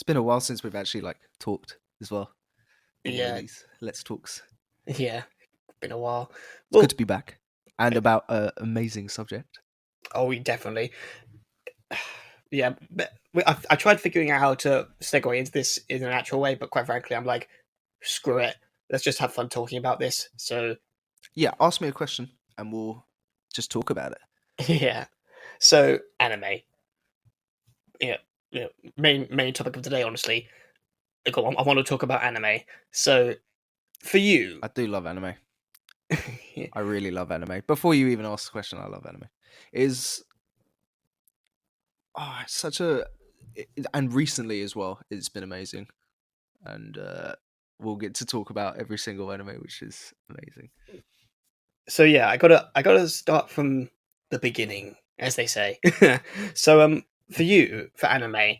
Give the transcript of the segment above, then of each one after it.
It's been a while since we've actually like talked as well on one of Yeah, these Let's Talks. yeah, been a while. It's good Well, to be back and about an amazing subject. oh, we definitely, yeah. But I tried figuring out how to segue into this in an actual way, but quite frankly, I'm like, screw it. Let's just have fun talking about this. So, Yeah, ask me a question and we'll just talk about it. yeah. So, anime. Yeah, yeah. Main topic of today, honestly. I want to talk about anime. So, for you, I do love anime. yeah, I really love anime. Before you even ask the question, I love anime. It is it's such and recently as well, it's been amazing. And we'll get to talk about every single anime, which is amazing. so yeah, I gotta start from the beginning, as they say. So, for you, for anime,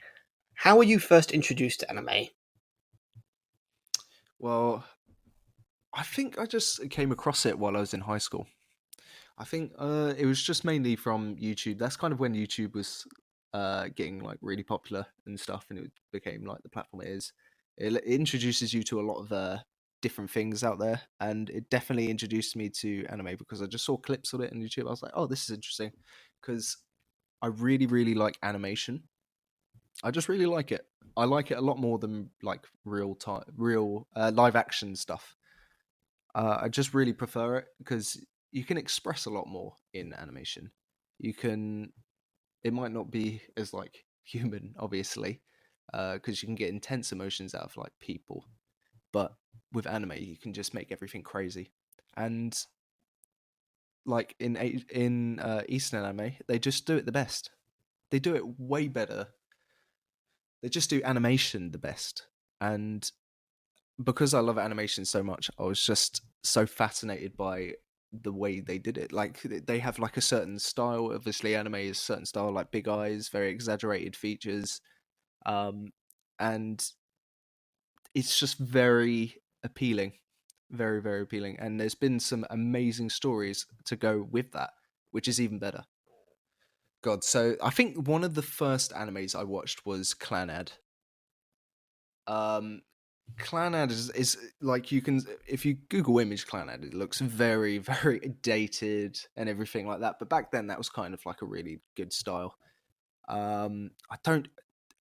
how were you first introduced to anime? Well, I think I just came across it while I was in high school. I think it was just mainly from YouTube. That's kind of when YouTube was getting like really popular and stuff, and it became like the platform it is. It introduces you to a lot of different things out there, and it definitely introduced me to anime because I just saw clips of it on YouTube. I was like, "Oh, this is interesting," because I really, really like animation. I just really like it. I like it a lot more than like real live action stuff. I just really prefer it because you can express a lot more in animation. You can. It might not be as like human, obviously, because you can get intense emotions out of like people. But with anime, you can just make everything crazy. And like in Eastern anime, they just do it the best. They do it way better. They just do animation the best. And because I love animation so much, I was just so fascinated by the way they did it. Like they have like a certain style. Obviously, anime is a certain style, like big eyes, very exaggerated features, and it's just very appealing, very very appealing. And there's been some amazing stories to go with that, which is even better. God, so I think one of the first animes I watched was Clannad. Um, Clannad is like you can if you Google image Clannad, it looks very very dated and everything like that. But back then, that was kind of like a really good style. Um, I don't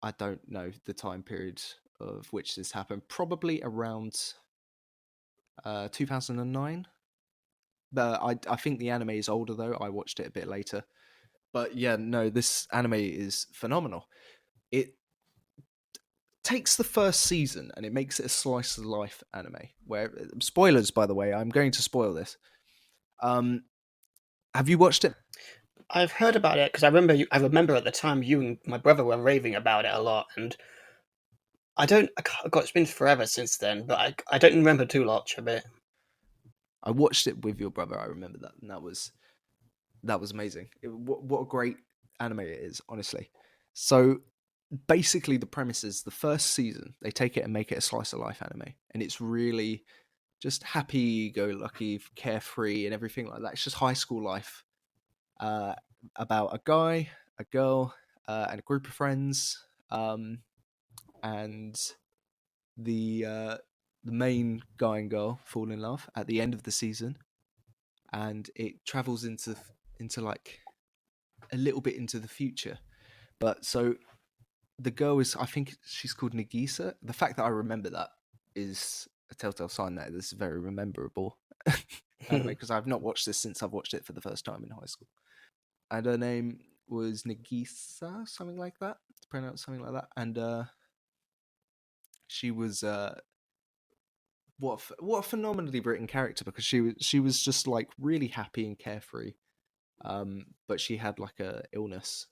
I don't know the time period of which this happened. Probably around 2009. But I think the anime is older though. I watched it a bit later. But yeah, no, this anime is phenomenal. It takes the first season and it makes it a slice of life anime. Where spoilers, by the way, I'm going to spoil this. Um, have you watched it? I've heard about it because I remember at the time you and my brother were raving about it a lot, and I don't. I can't, God, it's been forever since then, but I don't remember too much of it. I watched it with your brother. I remember that, and that was amazing. What a great anime it is, honestly. So basically, the premise is the first season they take it and make it a slice of life anime, and it's really just happy go lucky, carefree, and everything like that. It's just high school life uh, about a guy, a girl, and a group of friends, and the uh, the main guy and girl fall in love at the end of the season, and it travels into like a little bit into the future. But so the girl is, I think she's called Nagisa. The fact that I remember that is a telltale sign that this is very rememberable anime because I've not watched this since I've watched it for the first time in high school. And her name was Nagisa, something like that. It's pronounced something like that. And she was what a phenomenally written character because she was just like really happy and carefree. But she had like a illness,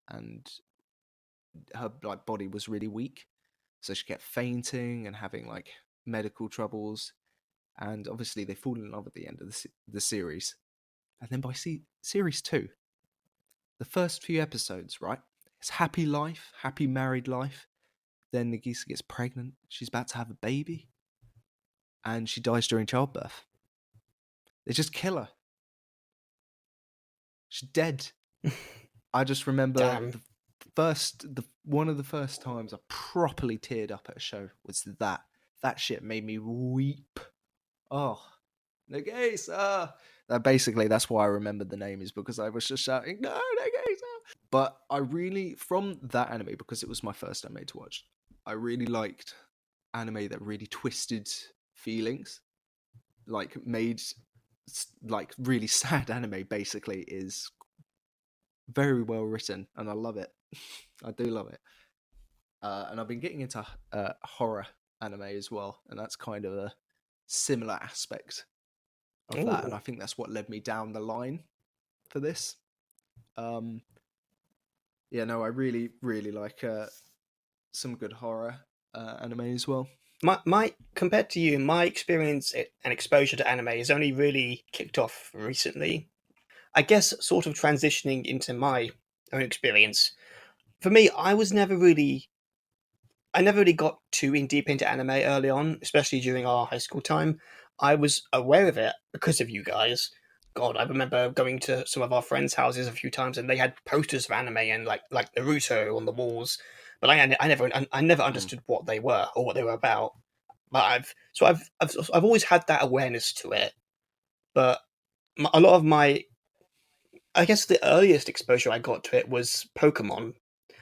and her like body was really weak, so she kept fainting and having like medical troubles. And obviously, they fall in love at the end of the series. And then by series two, the first few episodes, right? It's happy life, happy married life. Then Nagisa gets pregnant. She's about to have a baby, and she dies during childbirth. They just kill her. She's dead. I just remember Damn. one of the first times I properly teared up at a show was that. That shit made me weep. Oh, Nagisa! That's why I remembered the name, is because I was just shouting, no, Nagisa! But I really, from that anime, because it was my first anime to watch, I really liked anime that really twisted feelings. Like, made, like, really sad anime, basically, is very well written, and I love it. I do love it. And I've been getting into horror anime as well, and that's kind of a similar aspect of that, and Ooh. I think that's what led me down the line for this. Yeah, no, I really, really like some good horror anime as well. My compared to you, my experience and exposure to anime has only really kicked off recently. I guess sort of transitioning into my own experience. For me, I never really got too in deep into anime early on, especially during our high school time. I was aware of it because of you guys. God, I remember going to some of our friends' houses a few times, and they had posters of anime and like Naruto on the walls. But I never Mm. understood what they were or what they were about. But I've always had that awareness to it. But a lot of my, I guess the earliest exposure I got to it was Pokemon,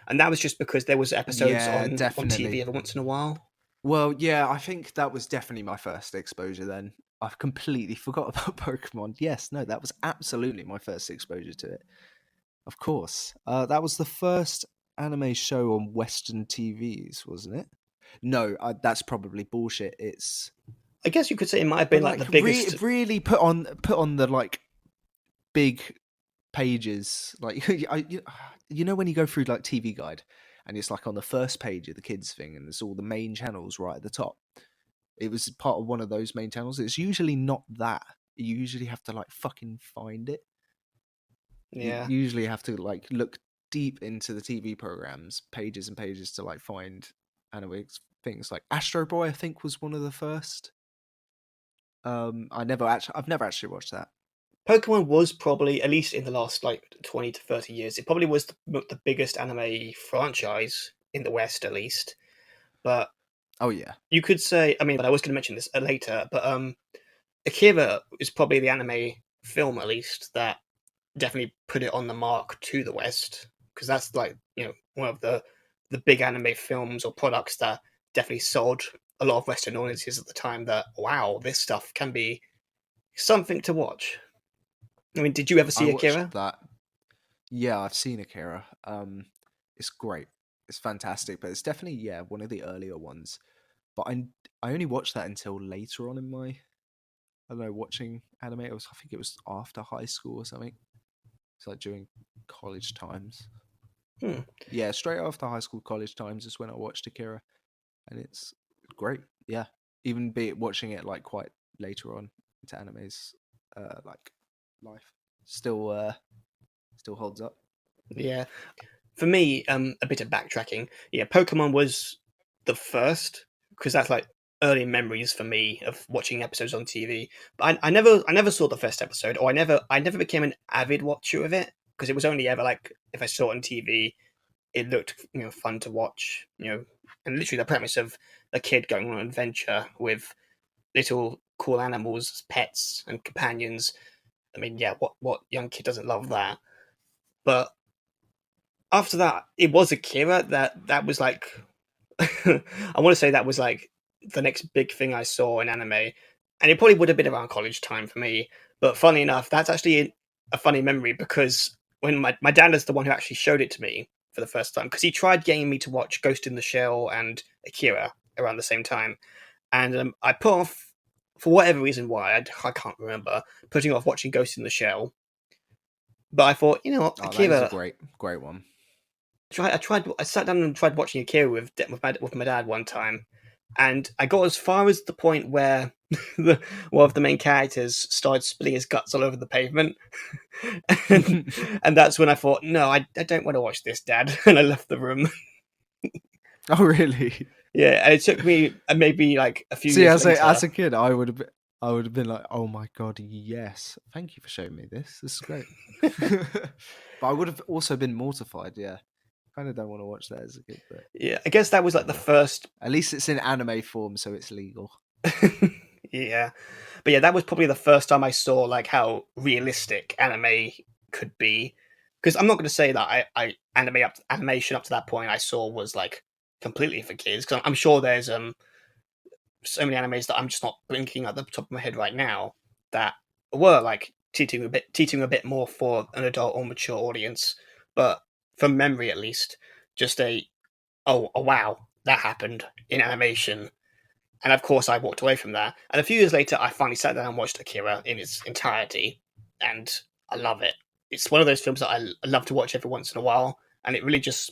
and that was just because there was episodes Yeah, on TV definitely. every once in a while. Well, yeah, I think that was definitely my first exposure then. I've completely forgot about Pokemon. Yes, no, that was absolutely my first exposure to it. Of course. That was the first anime show on Western TVs, wasn't it? No, that's probably bullshit. It's I guess you could say it might have but been like the like biggest. really put on the like big pages. Like you know when you go through like TV Guide and it's like on the first page of the kids thing and there's all the main channels right at the top. It was part of one of those main channels. It's usually not that. You usually have to like fucking find it. You Yeah, usually have to like look deep into the TV programs, pages and pages to like find anime things. Like Astro Boy, I think, was one of the first. I've never actually watched that. Pokemon was probably, at least in the last like 20 to 30 years, it probably was the biggest anime franchise in the West, at least. But Oh yeah, you could say, I mean, but I was going to mention this later. But Akira is probably the anime film, at least, that definitely put it on the mark to the West, because that's like one of the big anime films or products that definitely sold a lot of Western audiences at the time. That wow, this stuff can be something to watch. I mean, did you ever I see watched Akira? that. Yeah, I've seen Akira. It's great. It's fantastic, but it's definitely one of the earlier ones. But I only watched that until later on in my I don't know watching anime. I think it was after high school or something. It's like during college times. Hmm. Yeah, straight after high school, college times is when I watched Akira, and it's great. Yeah, even be it watching it like quite later on into anime's like life, still holds up. Yeah, for me, a bit of backtracking. Yeah, Pokemon was the first because that's like early memories for me of watching episodes on TV. But I never saw the first episode, or I never became an avid watcher of it because it was only ever like if I saw it on TV, it looked fun to watch. And literally the premise of a kid going on an adventure with little cool animals as pets and companions. I mean, yeah, what young kid doesn't love that? But after that, it was Akira that was like I want to say that was like the next big thing I saw in anime, and it probably would have been around college time for me. But funny enough, that's actually a funny memory because when my dad is the one who actually showed it to me for the first time because he tried getting me to watch Ghost in the Shell and Akira around the same time, and I put off for whatever reason why I can't remember putting off watching Ghost in the Shell. But I thought, what, Oh, that is a Akira. great one. I sat down and tried watching Akira with my dad one time, and I got as far as the point where one of the main characters started spilling his guts all over the pavement, and, and that's when I thought, no, I don't want to watch this, Dad, and I left the room. Oh really? Yeah, and it took me maybe like a few See, years as later. a kid, I would have been like, oh my god, yes, thank you for showing me this. This is great. But I would have also been mortified, yeah, kind of don't want to watch that as a kid, but Yeah, I guess that was like the yeah. first. At least it's in anime form, so it's legal. Yeah, but yeah, that was probably the first time I saw like how realistic anime could be. Because I'm not going to say that animation up to that point I saw was like completely for kids. Because I'm sure there's so many animes that I'm just not blinking at the top of my head right now that were like teaching a bit more for an adult or mature audience. But from memory, at least, just a wow, that happened in animation. And of course, I walked away from that. And a few years later, I finally sat down and watched Akira in its entirety, and I love it. It's one of those films that I love to watch every once in a while, and it really just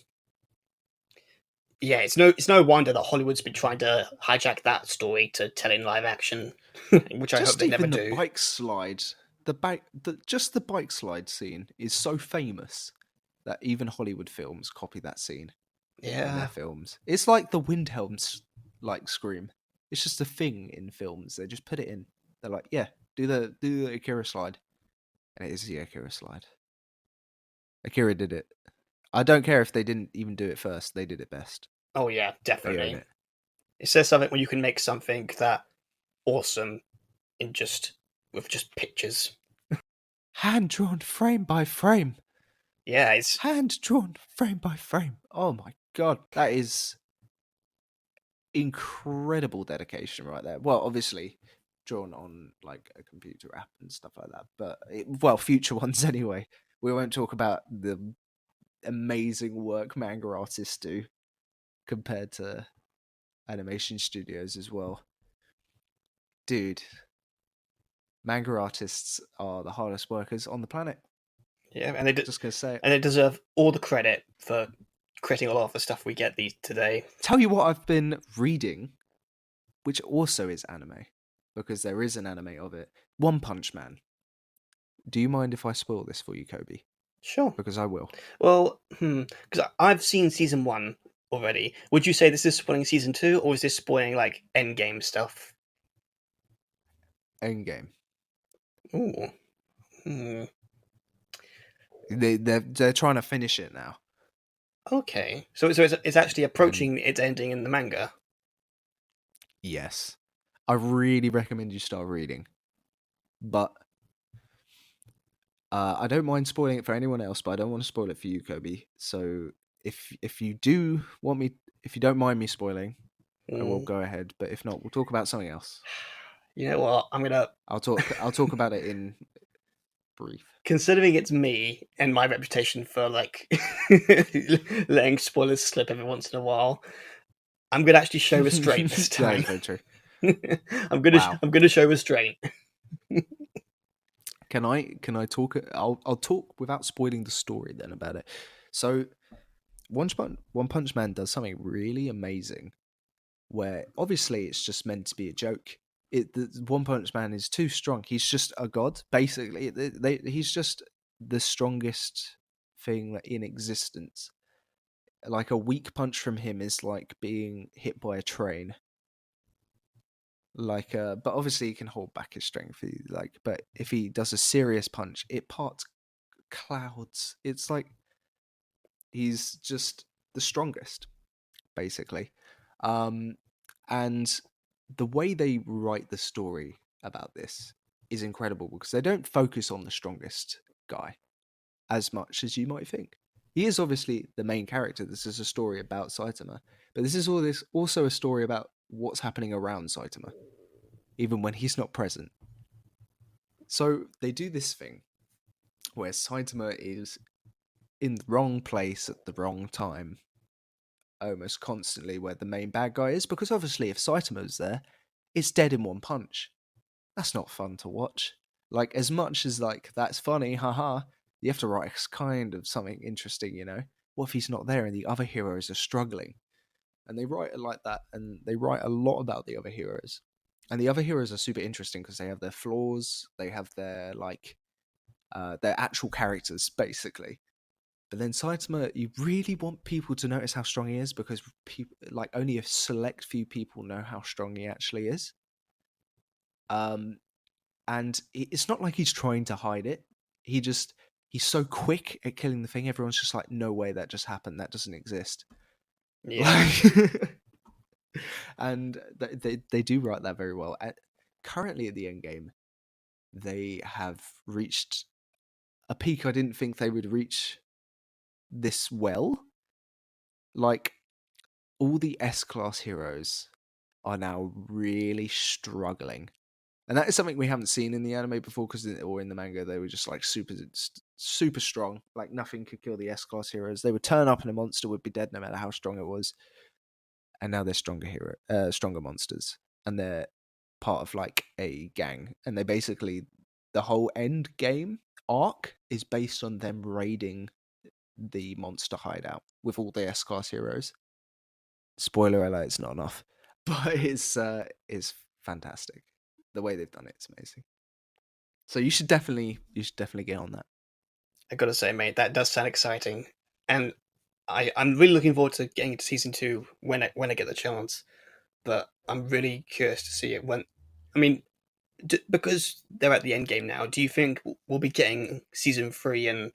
yeah, it's no wonder that Hollywood's been trying to hijack that story to tell in live action, which I hope Just they never even the do. bike slide, just the bike slide scene is so famous that even Hollywood films copy that scene in their Yeah. films. It's like the Windhelm's like scream. It's just a thing in films. They just put it in. They're like, yeah, do the Akira slide, and it is the Akira slide. Akira did it. I don't care if they didn't even do it first. They did it best. Oh yeah, They own definitely. it. It says something when you can make something that awesome in just with just pictures. Hand drawn frame by frame. Yeah, it's Hand drawn frame by frame. Oh my god, that is incredible dedication right there. Well, obviously drawn on like a computer app and stuff like that, but future ones anyway. We won't talk about the amazing work manga artists do compared to animation studios as well. Dude, manga artists are the hardest workers on the planet. yeah, Just gonna say it. and they deserve all the credit for creating a lot of the stuff we get these today. Tell you what I've been reading, which also is anime, because there is an anime of it. One Punch Man. Do you mind if I spoil this for you, Kobe? Sure. Because I will. Well, because I've seen season one already. Would you say this is spoiling season two, or is this spoiling like end game stuff? Endgame. Ooh. Hmm. They're trying to finish it now, Okay. So it's actually and approaching its ending in the manga. yes, I really recommend you start reading. But I don't mind spoiling it for anyone else, but I don't want to spoil it for you, Kobe. So if you do want me, if you don't mind me spoiling, I will Mm. go ahead. But if not, we'll talk about something else. You know what? I'm gonna I'll talk about it in brief. considering it's me and my reputation for like letting spoilers slip every once in a while. I'm gonna actually show restraint this That is time. very true. I'm gonna Wow. I'm gonna show restraint. Can I talk? I'll talk without spoiling the story then about it. So One Punch Man does something really amazing, where obviously it's just meant to be a joke. The One Punch Man is too strong. He's just a god, basically. He's just the strongest thing in existence. Like a weak punch from him is like being hit by a train. But obviously he can hold back his strength. But if he does a serious punch, it parts clouds. It's like he's just the strongest, basically. Um, and the way they write the story about this is incredible because they don't focus on the strongest guy as much as you might think. He is obviously the main character. This is a story about Saitama, but this also a story about what's happening around Saitama, even when he's not present. So they do this thing where Saitama is in the wrong place at the wrong time almost constantly where the main bad guy is, because obviously if Saitama's there, it's dead in one punch. That's not fun to watch. Like, as much as like that's funny, haha, you have to write kind of something interesting, you know? What if he's not there and the other heroes are struggling? And they write it like that, and they write a lot about the other heroes. And the other heroes are super interesting because they have their flaws, they have their actual characters, basically. But then Saitama, you really want people to notice how strong he is because people, like only a select few people know how strong he actually is. And it's not like he's trying to hide it. he's so quick at killing the thing. Everyone's just like, no way that just happened. That doesn't exist. Yeah. Like, and they do write that very well. Currently at the end game, they have reached a peak I didn't think they would reach this well. Like, all the S-class heroes are now really struggling. And that is something we haven't seen in the anime before, or in the manga, they were just like super strong. Like, nothing could kill the S-class heroes. They would turn up and a monster would be dead no matter how strong it was. And now they're stronger monsters. And they're part of like a gang. And they basically, the whole end game arc is based on them raiding the monster hideout with all the S-class heroes. Spoiler alert, it's not enough. But it's fantastic. The way they've done it's amazing. So you should definitely get on that. I gotta say, mate, that does sound exciting, and I'm really looking forward to getting into season 2 when I get the chance. But I'm really curious to see it when. I mean, because they're at the end game now. Do you think we'll be getting season 3? And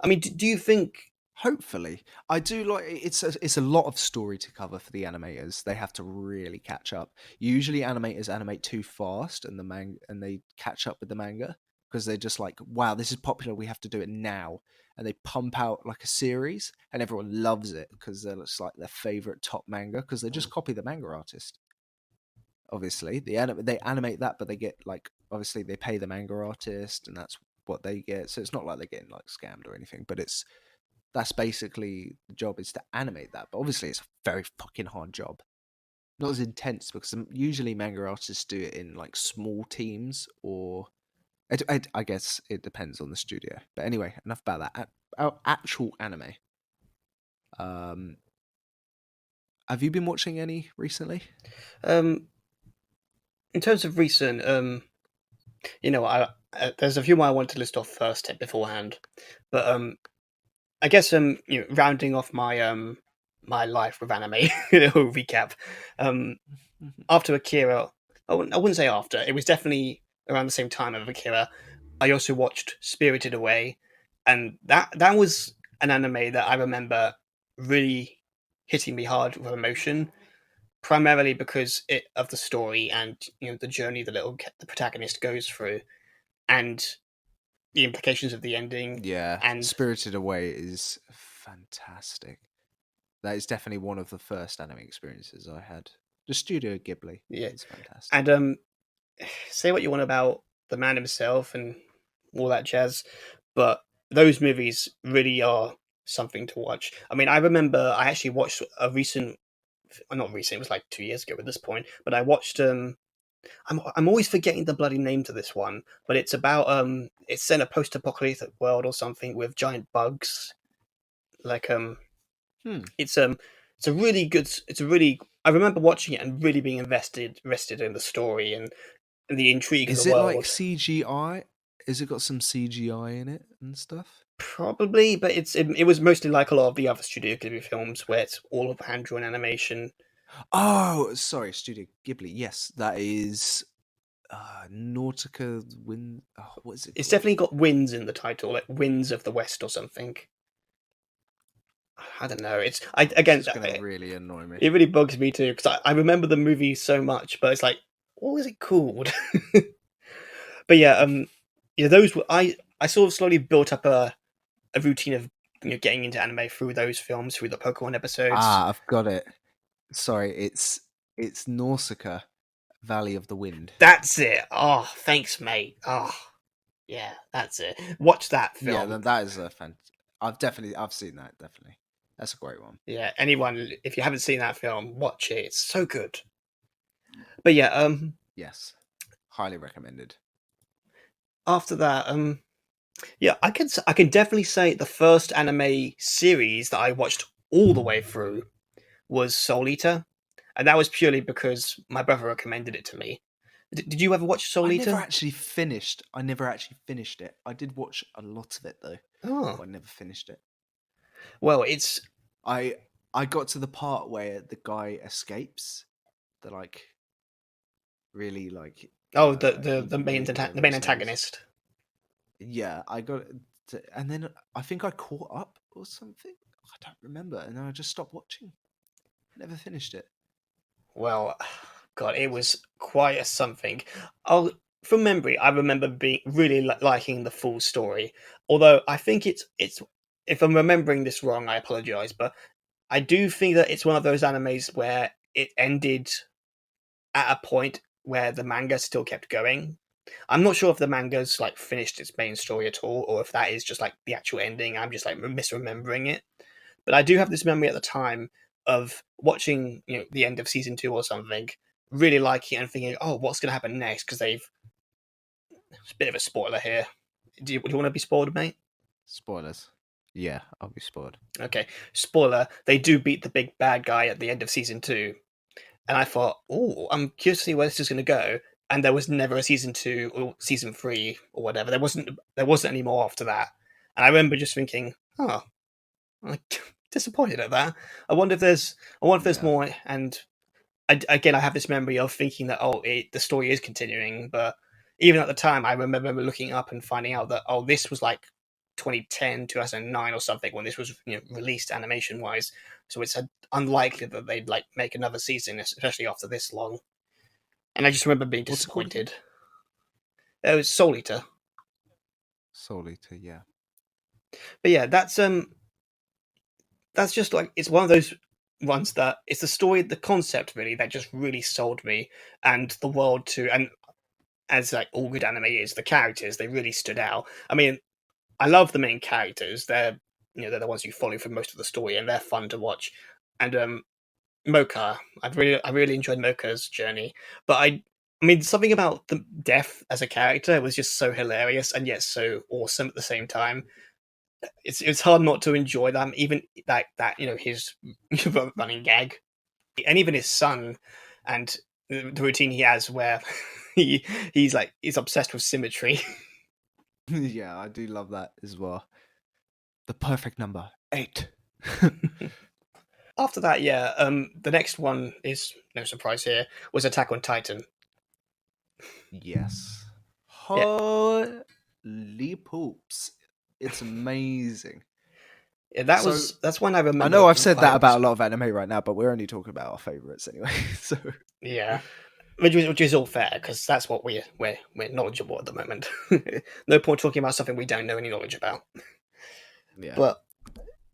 I mean, do you think? Hopefully, I do like it's a lot of story to cover for the animators. They have to really catch up. Usually, animators animate too fast, and they catch up with the manga because they're just like, "Wow, this is popular. We have to do it now." And they pump out like a series, and everyone loves it because it's like their favorite top manga because they just copy the manga artist. Obviously, they animate that, but they get like obviously they pay the manga artist, and that's what they get. So it's not like they're getting like scammed or anything, but that's basically the job, is to animate that. But obviously, it's a very fucking hard job. Not as intense because usually manga artists do it in like small teams, or I guess it depends on the studio. But anyway, enough about that. Our actual anime. Um, have you been watching any recently? In terms of recent, there's a few more I want to list off first beforehand, but I guess rounding off my life with anime recap. After Akira, I wouldn't say after. It was definitely around the same time of Akira. I also watched Spirited Away, and that was an anime that I remember really hitting me hard with emotion, primarily because of the story and the journey the protagonist goes through, and the implications of the ending. Yeah, And Spirited Away is fantastic. That is definitely one of the first anime experiences I had. The Studio Ghibli yeah, is fantastic. and say what you want about the man himself and all that jazz, but those movies really are something to watch. I mean, I remember I actually watched a recent, not recent, it was like 2 years ago at this point, but I watched. I'm always forgetting the bloody name to this one, but it's about it's in a post-apocalyptic world or something with giant bugs. Like it's it's a really good. It's a really. I remember watching it and really being invested in the story and the intrigue of the Is it like world. CGI? Is it got some CGI in it and stuff? Probably, but it was mostly like a lot of the other Studio Ghibli films where it's all of hand drawn animation. Oh, sorry, Studio Ghibli. Yes, that is Nautica Wind. Oh, what is it It's called? definitely got winds in the title, like Winds of the West or something. I don't know. This is gonna really annoy me. It really bugs me too because I remember the movie so much, but it's like, what was it called? But yeah, those were I sort of slowly built up a routine of getting into anime through those films, through the Pokemon episodes. Ah, I've got it. Sorry, it's Nausicaa, Valley of the Wind. That's it. Oh, thanks, mate. Oh, yeah, that's it. Watch that Yeah, film. that is a fan. I've seen that, definitely. That's a great one. Yeah, anyone, if you haven't seen that film, watch it. It's so good. But yeah, Yes, highly recommended. after that, yeah, I can definitely say the first anime series that I watched all the way through was Soul Eater, and that was purely because my brother recommended it to me. Did you ever watch Soul I never Eater? actually finished. I never actually finished it. I did watch a lot of it though, Oh, but I never finished it. well, it's I I got to the part where the guy escapes. The like really like oh evil the leader, main whatever the main his name is. antagonist. Yeah, I got and then I think I caught up or something. I don't remember, and then I just stopped watching. Never finished it. Well, God, it was quite a something. I'll, from memory, I remember being really liking the full story. Although I think it's if I'm remembering this wrong, I apologize, but I do think that it's one of those animes where it ended at a point where the manga still kept going. I'm not sure if the manga's like finished its main story at all, or if that is just like the actual ending. I'm just like misremembering it. But I do have this memory at the time of watching, the end of season 2 or something, really liking it and thinking, "Oh, what's going to happen next?" Because they've it's a bit of a spoiler here. Do you want to be spoiled, mate? Spoilers. Yeah, I'll be spoiled. Okay, spoiler. They do beat the big bad guy at the end of season 2, and I thought, "Oh, I'm curious to see where this is going to go." And there was never a season 2 or season 3 or whatever. There wasn't any more after that. And I remember just thinking, "Oh, I'm disappointed at that. I wonder if there's Yeah. more." And again, I have this memory of thinking that the story is continuing, but even at the time, I remember looking up and finding out that this was like 2010, 2009 or something when this was released animation wise. So it's unlikely that they'd like make another season, especially after this long. And I just remember being What's it called again? disappointed. It was Soul Eater, Soul Eater. Yeah. but yeah, that's just like it's one of those ones that it's the story, the concept really that just really sold me, and the world too, and as like all good anime is, the characters they really stood out. I mean, I love the main characters. They're the ones you follow for most of the story, and they're fun to watch. And Mocha, I really enjoyed Mocha's journey, but I mean something about the death as a character was just so hilarious and yet so awesome at the same time. It's hard not to enjoy them, even that his running gag, and even his son, and the routine he has where he's obsessed with symmetry. Yeah, I do love that as well. The perfect number 8. After that, yeah, the next one is no surprise here was Attack on Titan. Yes. Yeah, Holy poops. It's amazing. yeah, So that's one I I remember know I've being said quite that about a awesome. lot of anime right now, but we're only talking about our favorites anyway. So Yeah, which is all fair because that's what we're knowledgeable at the moment. No point talking about something we don't know any knowledge about. yeah. But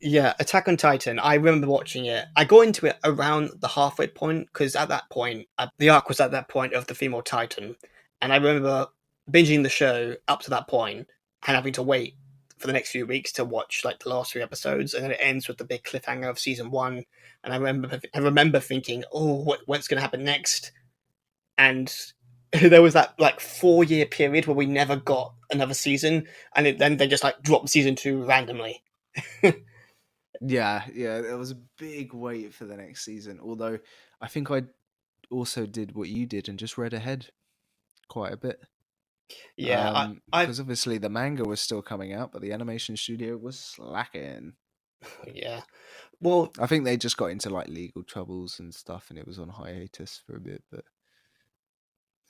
yeah, Attack on Titan. I remember watching it. I got into it around the halfway point because at that point, the arc was at that point of the female Titan, and I remember binging the show up to that point and having to wait for the next few weeks to watch like the last 3 episodes, and then it ends with the big cliffhanger of season 1. And I remember thinking, oh, what's going to happen next? And there was that like 4 year period where we never got another season, and then they just like dropped season 2 randomly. Yeah, yeah, there was a big wait for the next season. Although I think I also did what you did and just read ahead quite a bit. Yeah, I Because obviously the manga was still coming out, but the animation studio was slacking. yeah. Well, I think they just got into like legal troubles and stuff, and it was on hiatus for a bit. But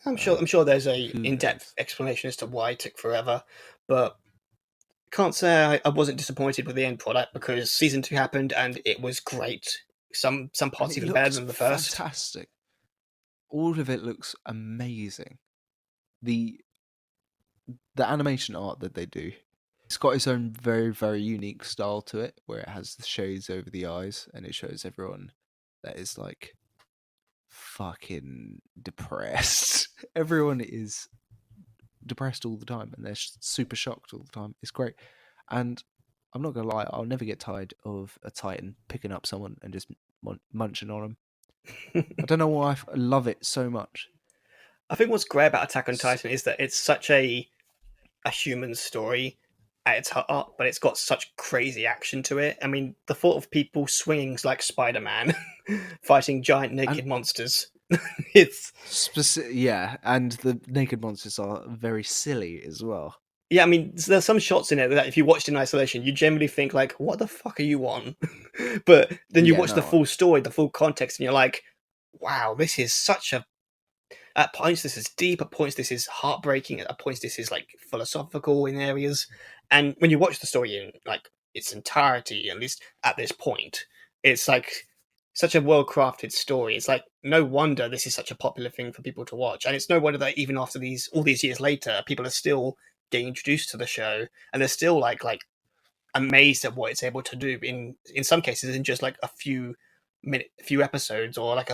I'm sure. I'm sure there's a who in-depth knows? explanation as to why it took forever, but can't say I wasn't disappointed with the end product because season 2 happened and it was great. Some And parts it even better looks than the first. fantastic. All of it looks amazing. The the animation art that they do, it's got its own very, very unique style to it, where it has the shades over the eyes and it shows everyone that is like fucking depressed. Everyone is depressed all the time and they're super shocked all the time. It's great. And I'm not gonna lie, I'll never get tired of a Titan picking up someone and just munching on them. I don't know why I love it so much. I think what's great about Attack on S- Titan is that it's such a human story at its heart, but it's got such crazy action to it. I mean, the thought of people swinging like Spider-Man, fighting giant And naked monsters. It's yeah, and the naked monsters are very silly as well. Yeah, I mean, there's some shots in it that if you watched in isolation, you generally think like, "What the fuck are you on?" But then you Yeah, watch the no, full story, the full context, and you're like, "Wow, this is such a." At points, this is deep. At points, this is heartbreaking. At points, this is like philosophical in areas, And when you watch the story in like its entirety, at least at this point, it's like such a well crafted story. It's like no wonder this is such a popular thing for people to watch, and it's no wonder that even after these all these years later, people are still getting introduced to the show, and they're still like amazed at what it's able to do in some cases in just like a few episodes, or like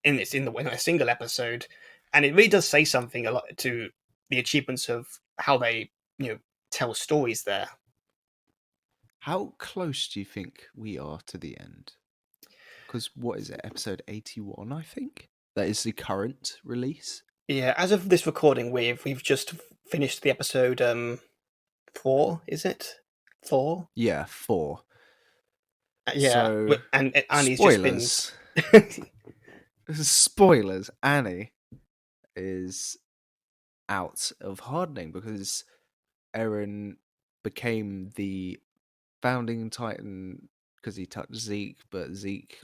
in a single episode. And it really does say something a lot to the achievements of how they you know tell stories there. How close do you think we are to the end? Because what is it, episode 81, I think? That is the current release. Yeah, as of this recording, we've just finished the episode 4. Is it 4? Yeah, 4. Yeah, So, and Annie's just been. spoilers. Spoilers. Annie is out of hardening because Eren became the founding titan because he touched Zeke, but Zeke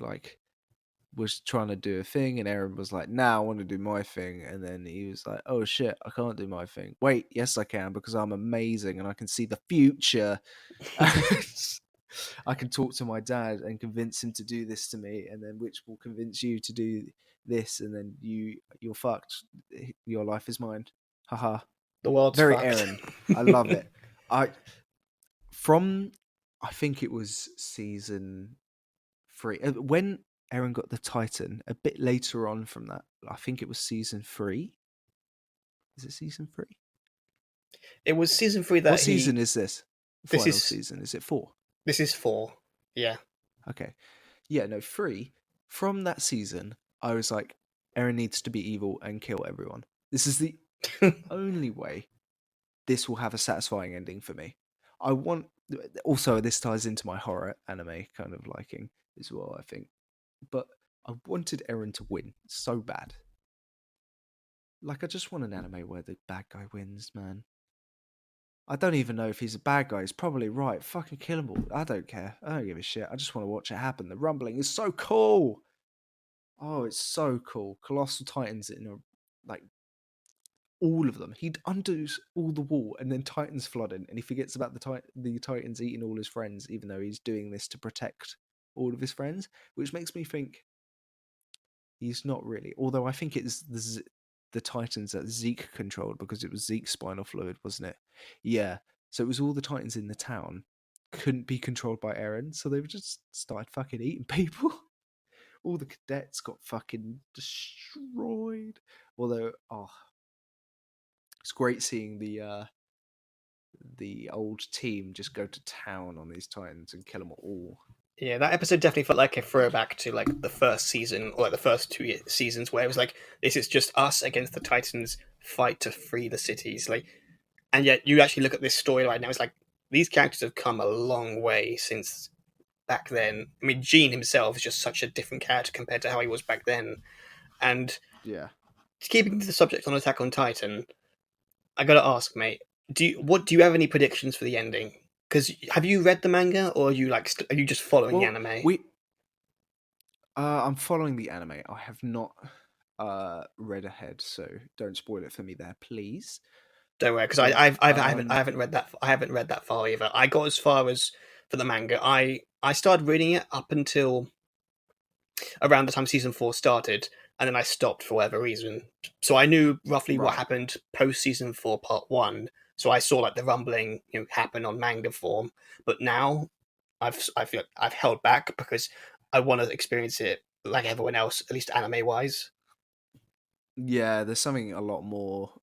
was trying to do a thing, and Eren was like, "Nah, I want to do my thing." And then he was like, "Oh shit, I can't do my thing. Wait, yes I can, because I'm amazing and I can see the future." I can talk to my dad and convince him to do this to me, and then which will convince you to do this, and then you're fucked. Your life is mine. Haha. The world's Very fucked. Eren. I love it. I from I think it was season 3 when Eren got the Titan. A bit later on from that, I think it was season 3. Is it season 3? It was season 3 What that he. season is this? This Final is season? Is it 4? this is 4. Yeah. Okay. Yeah, no, 3. From that season, I was like, Eren needs to be evil and kill everyone. This is the only way this will have a satisfying ending for me. I want. Also, this ties into my horror anime kind of liking as well, I think. But I wanted Eren to win so bad. Like, I just want an anime where the bad guy wins, man. I don't even know if he's a bad guy. He's probably right. Fucking kill him all. I don't care. I don't give a shit. I just want to watch it happen. The rumbling is so cool. Oh, it's so cool. Colossal Titans in a like all of them. He undoes all the wall, and then Titans flooding, and he forgets about the Titans eating all his friends, even though he's doing this to protect all of his friends, which makes me think he's not really. Although I think it's the Titans that Zeke controlled, because it was Zeke's spinal fluid, wasn't it? Yeah. So it was all the Titans in the town couldn't be controlled by Eren, so they just started fucking eating people. All the cadets got fucking destroyed. Although, oh, it's great seeing the old team just go to town on these Titans and kill them all. Yeah, that episode definitely felt like a throwback to like the first season, or like the first seasons, where it was like this is just us against the Titans, fight to free the cities. Like, and yet you actually look at this story right now, it's like these characters have come a long way since back then. I mean, Gene himself is just such a different character compared to how he was back then. And Yeah. keeping to the subject on Attack on Titan, I gotta ask, mate, do you have any predictions for the ending? Because have you read the manga, or are you like are you just following the Well, anime? I'm following the anime. I have not read ahead, so don't spoil it for me there, please. Don't worry, because But I haven't read that. I haven't read that far either. I got as far as for the manga. I started reading it up until around the time season 4 started, and then I stopped for whatever reason. So I knew roughly what right. happened post season 4 part 1. So I saw like the rumbling happen on manga form. But now I feel like I've held back because I want to experience it like everyone else, at least anime wise. Yeah, there's something a lot more,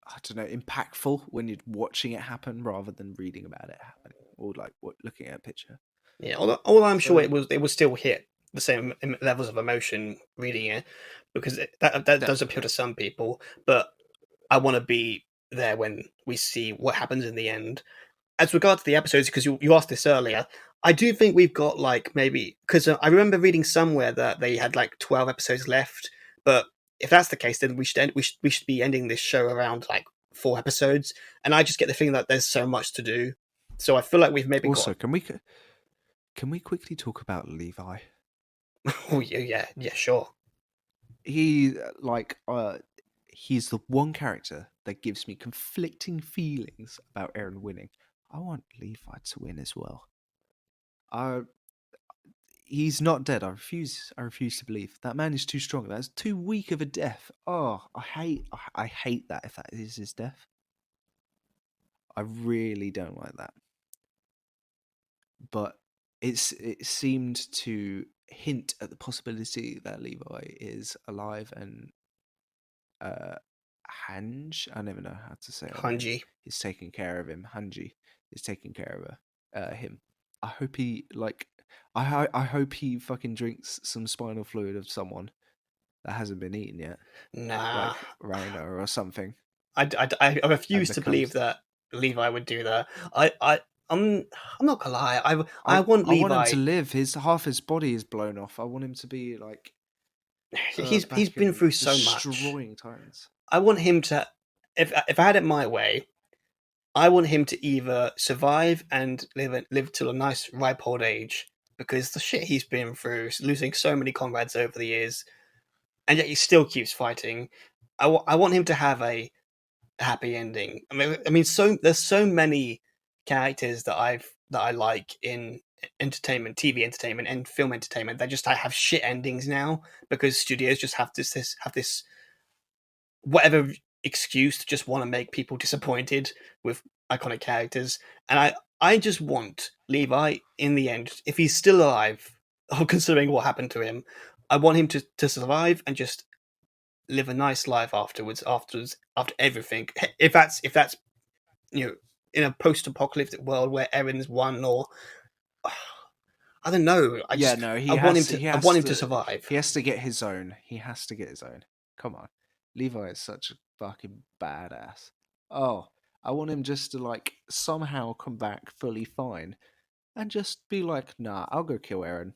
I don't know, impactful when you're watching it happen rather than reading about it happening, or like looking at a picture. Yeah, although I'm sure So it was still hit the same levels of emotion reading it, because that does appeal to definitely. some people. But I want to be there when we see what happens in the end. As regards to the episodes, because you asked this earlier, I do think we've got like maybe because I remember reading somewhere that they had like 12 episodes left. But if that's the case, then we should be ending this show around like 4 episodes. And I just get the feeling that there's so much to do. So I feel like we've maybe got. Also, can we quickly talk about Levi? Oh yeah, sure. He he's the one character that gives me conflicting feelings about Eren winning. I want Levi to win as well. He's not dead. I refuse. I refuse to believe that man is too strong. That's too weak of a death. Oh, I hate that. If that is his death, I really don't like that. But it seemed to hint at the possibility that Levi is alive and Hanj, I never know how to say her name, Hanji. is taking care of him. Hanji is taking care of him. I hope he I hope he fucking drinks some spinal fluid of someone that hasn't been eaten yet, Nah. like Raina or something, I and refuse to believe becomes. that Levi would do that. I'm not gonna lie. I want I want him to Levi. live. Half his body is blown off. I want him to be like He's back been and through so much. destroying titans. I want him to. If I had it my way, I want him to either survive and live till a nice ripe old age, because the shit he's been through, losing so many comrades over the years, and yet he still keeps fighting. I want him to have a happy ending. So there's so many characters that I like in entertainment, TV entertainment, and film entertainment that just have shit endings now because studios just have this whatever excuse to just want to make people disappointed with iconic characters. And I just want Levi in the end, if he's still alive, or considering what happened to him, I want him to survive and just live a nice life after everything. If that's in a post-apocalyptic world where Eren's won, or I don't know. Yeah, no, I want him to survive. he has to get his own. He has to get his own. Come on. Levi is such a fucking badass. Oh, I want him just to like somehow come back fully fine and just be like, nah, I'll go kill Eren.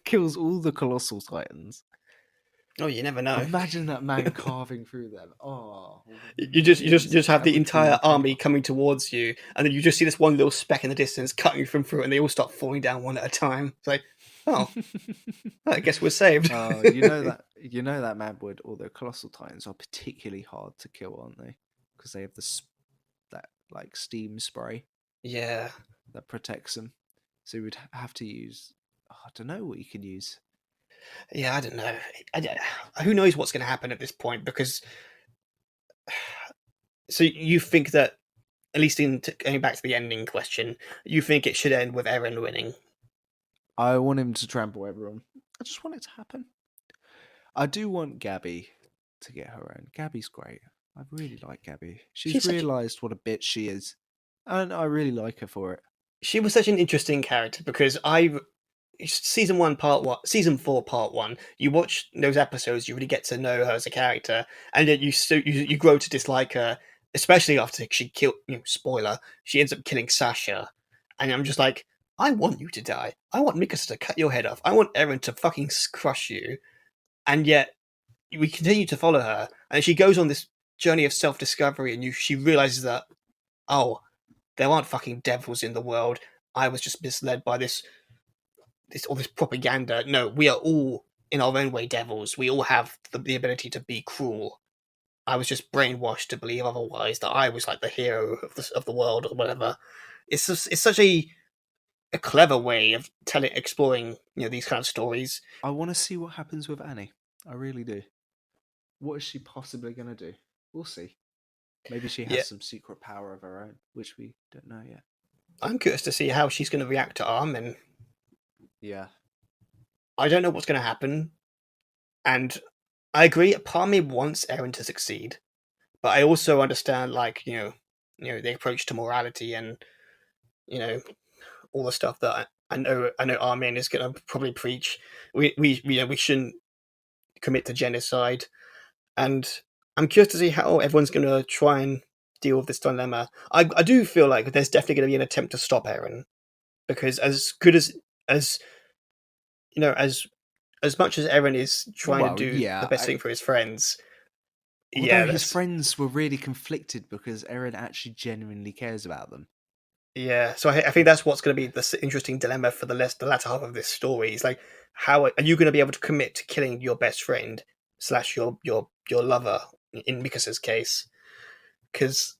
Kills all the colossal titans. Oh, you never know. Imagine that man carving through them. Oh, You just amazing. have That the would clean entire the army paper. coming towards you, and then you just see this one little speck in the distance cutting from through, and they all start falling down one at a time. It's like, oh, I guess we're saved. You know that man would. Although colossal titans are particularly hard to kill, aren't they? Because they have that like steam spray Yeah, that protects them. So you would have to use. Oh, I don't know what you could use. yeah. I don't know. Who knows what's going to happen at this point? Because so you think that, at least going back to the ending question, you think it should end with Eren winning? I want him to trample everyone. I just want it to happen. I do want Gabby to get her own. Gabby's great. I really like Gabby. She's She's such. realised what a bitch she is, and I really like her for it. She was such an interesting character because season 4 part 1, you watch those episodes, you really get to know her as a character, and then you grow to dislike her, especially after she killed, spoiler, she ends up killing Sasha. And I'm just like, I want you to die, I want Mikasa to cut your head off, I want Eren to fucking crush you. And yet we continue to follow her, and she goes on this journey of self-discovery, and she realizes that, oh, there aren't fucking devils in the world, I was just misled by all this propaganda. No, we are all in our own way devils. We all have the ability to be cruel. I was just brainwashed to believe otherwise, that I was like the hero of the world or whatever. It's such a clever way of exploring these kind of stories. I want to see what happens with Annie. I really do. What is she possibly going to do? We'll see. Maybe she Yeah, has some secret power of her own, which we don't know yet. I'm curious to see how she's going to react to Armin. Yeah. I don't know what's going to happen, and I agree. Part of me wants Eren to succeed, but I also understand, like, the approach to morality, and you know all the stuff that I know Armin is going to probably preach. We shouldn't commit to genocide, and I'm curious to see how everyone's going to try and deal with this dilemma. I do feel like there's definitely going to be an attempt to stop Eren, because as good as as much as Eren is trying to Well, do the yeah. best thing for his friends, Although yeah, his that's friends were really conflicted because Eren actually genuinely cares about them. yeah. So I think that's what's going to be the interesting dilemma for the latter half of this story. Is like, how are you going to be able to commit to killing your best friend slash your lover in Mikasa's case, because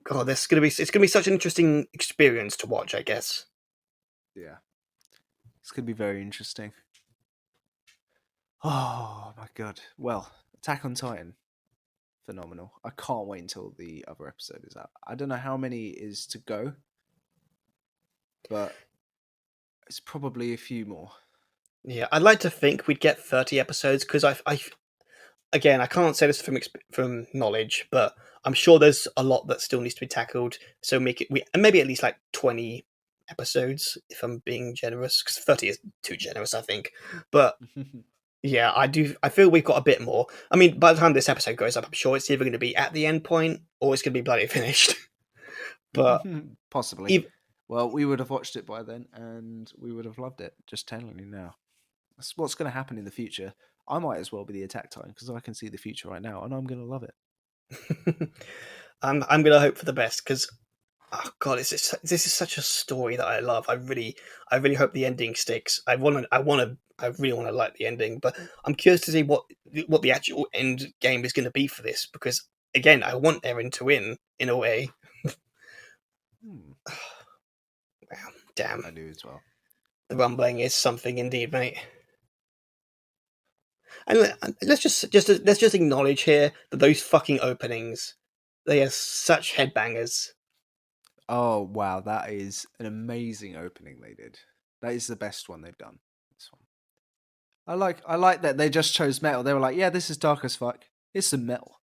God, it's gonna be such an interesting experience to watch, I guess. Yeah, it's gonna be very interesting. Oh my god. Well, Attack on Titan, phenomenal. I can't wait until the other episode is out. I don't know how many is to go, but it's probably a few more. Yeah, I'd like to think we'd get 30 episodes because again, I can't say this from knowledge, but I'm sure there's a lot that still needs to be tackled. So and maybe at least like 20 episodes if I'm being generous, because 30 is too generous, I think. But yeah, I feel we've got a bit more. I mean, by the time this episode goes up, I'm sure it's either going to be at the end point or it's going to be bloody finished. But Possibly. ev Well, we would have watched it by then, and we would have loved it. Just telling you now. That's what's going to happen in the future. I might as well be the Attack Titan because I can see the future right now, and I'm going to love it. I'm gonna hope for the best because oh god, this is such a story that I love. I really hope the ending sticks. I really want to like the ending, but I'm curious to see what the actual end game is going to be for this because again, I want Eren to win in a way. Hmm, Wow, damn, I do as well. the rumbling is something indeed, mate. And let's just acknowledge here that those fucking openings, they are such headbangers. Oh wow, that is an amazing opening they did. That is the best one they've done. This one. I like that they just chose metal. They were like, yeah, this is dark as fuck. It's some metal.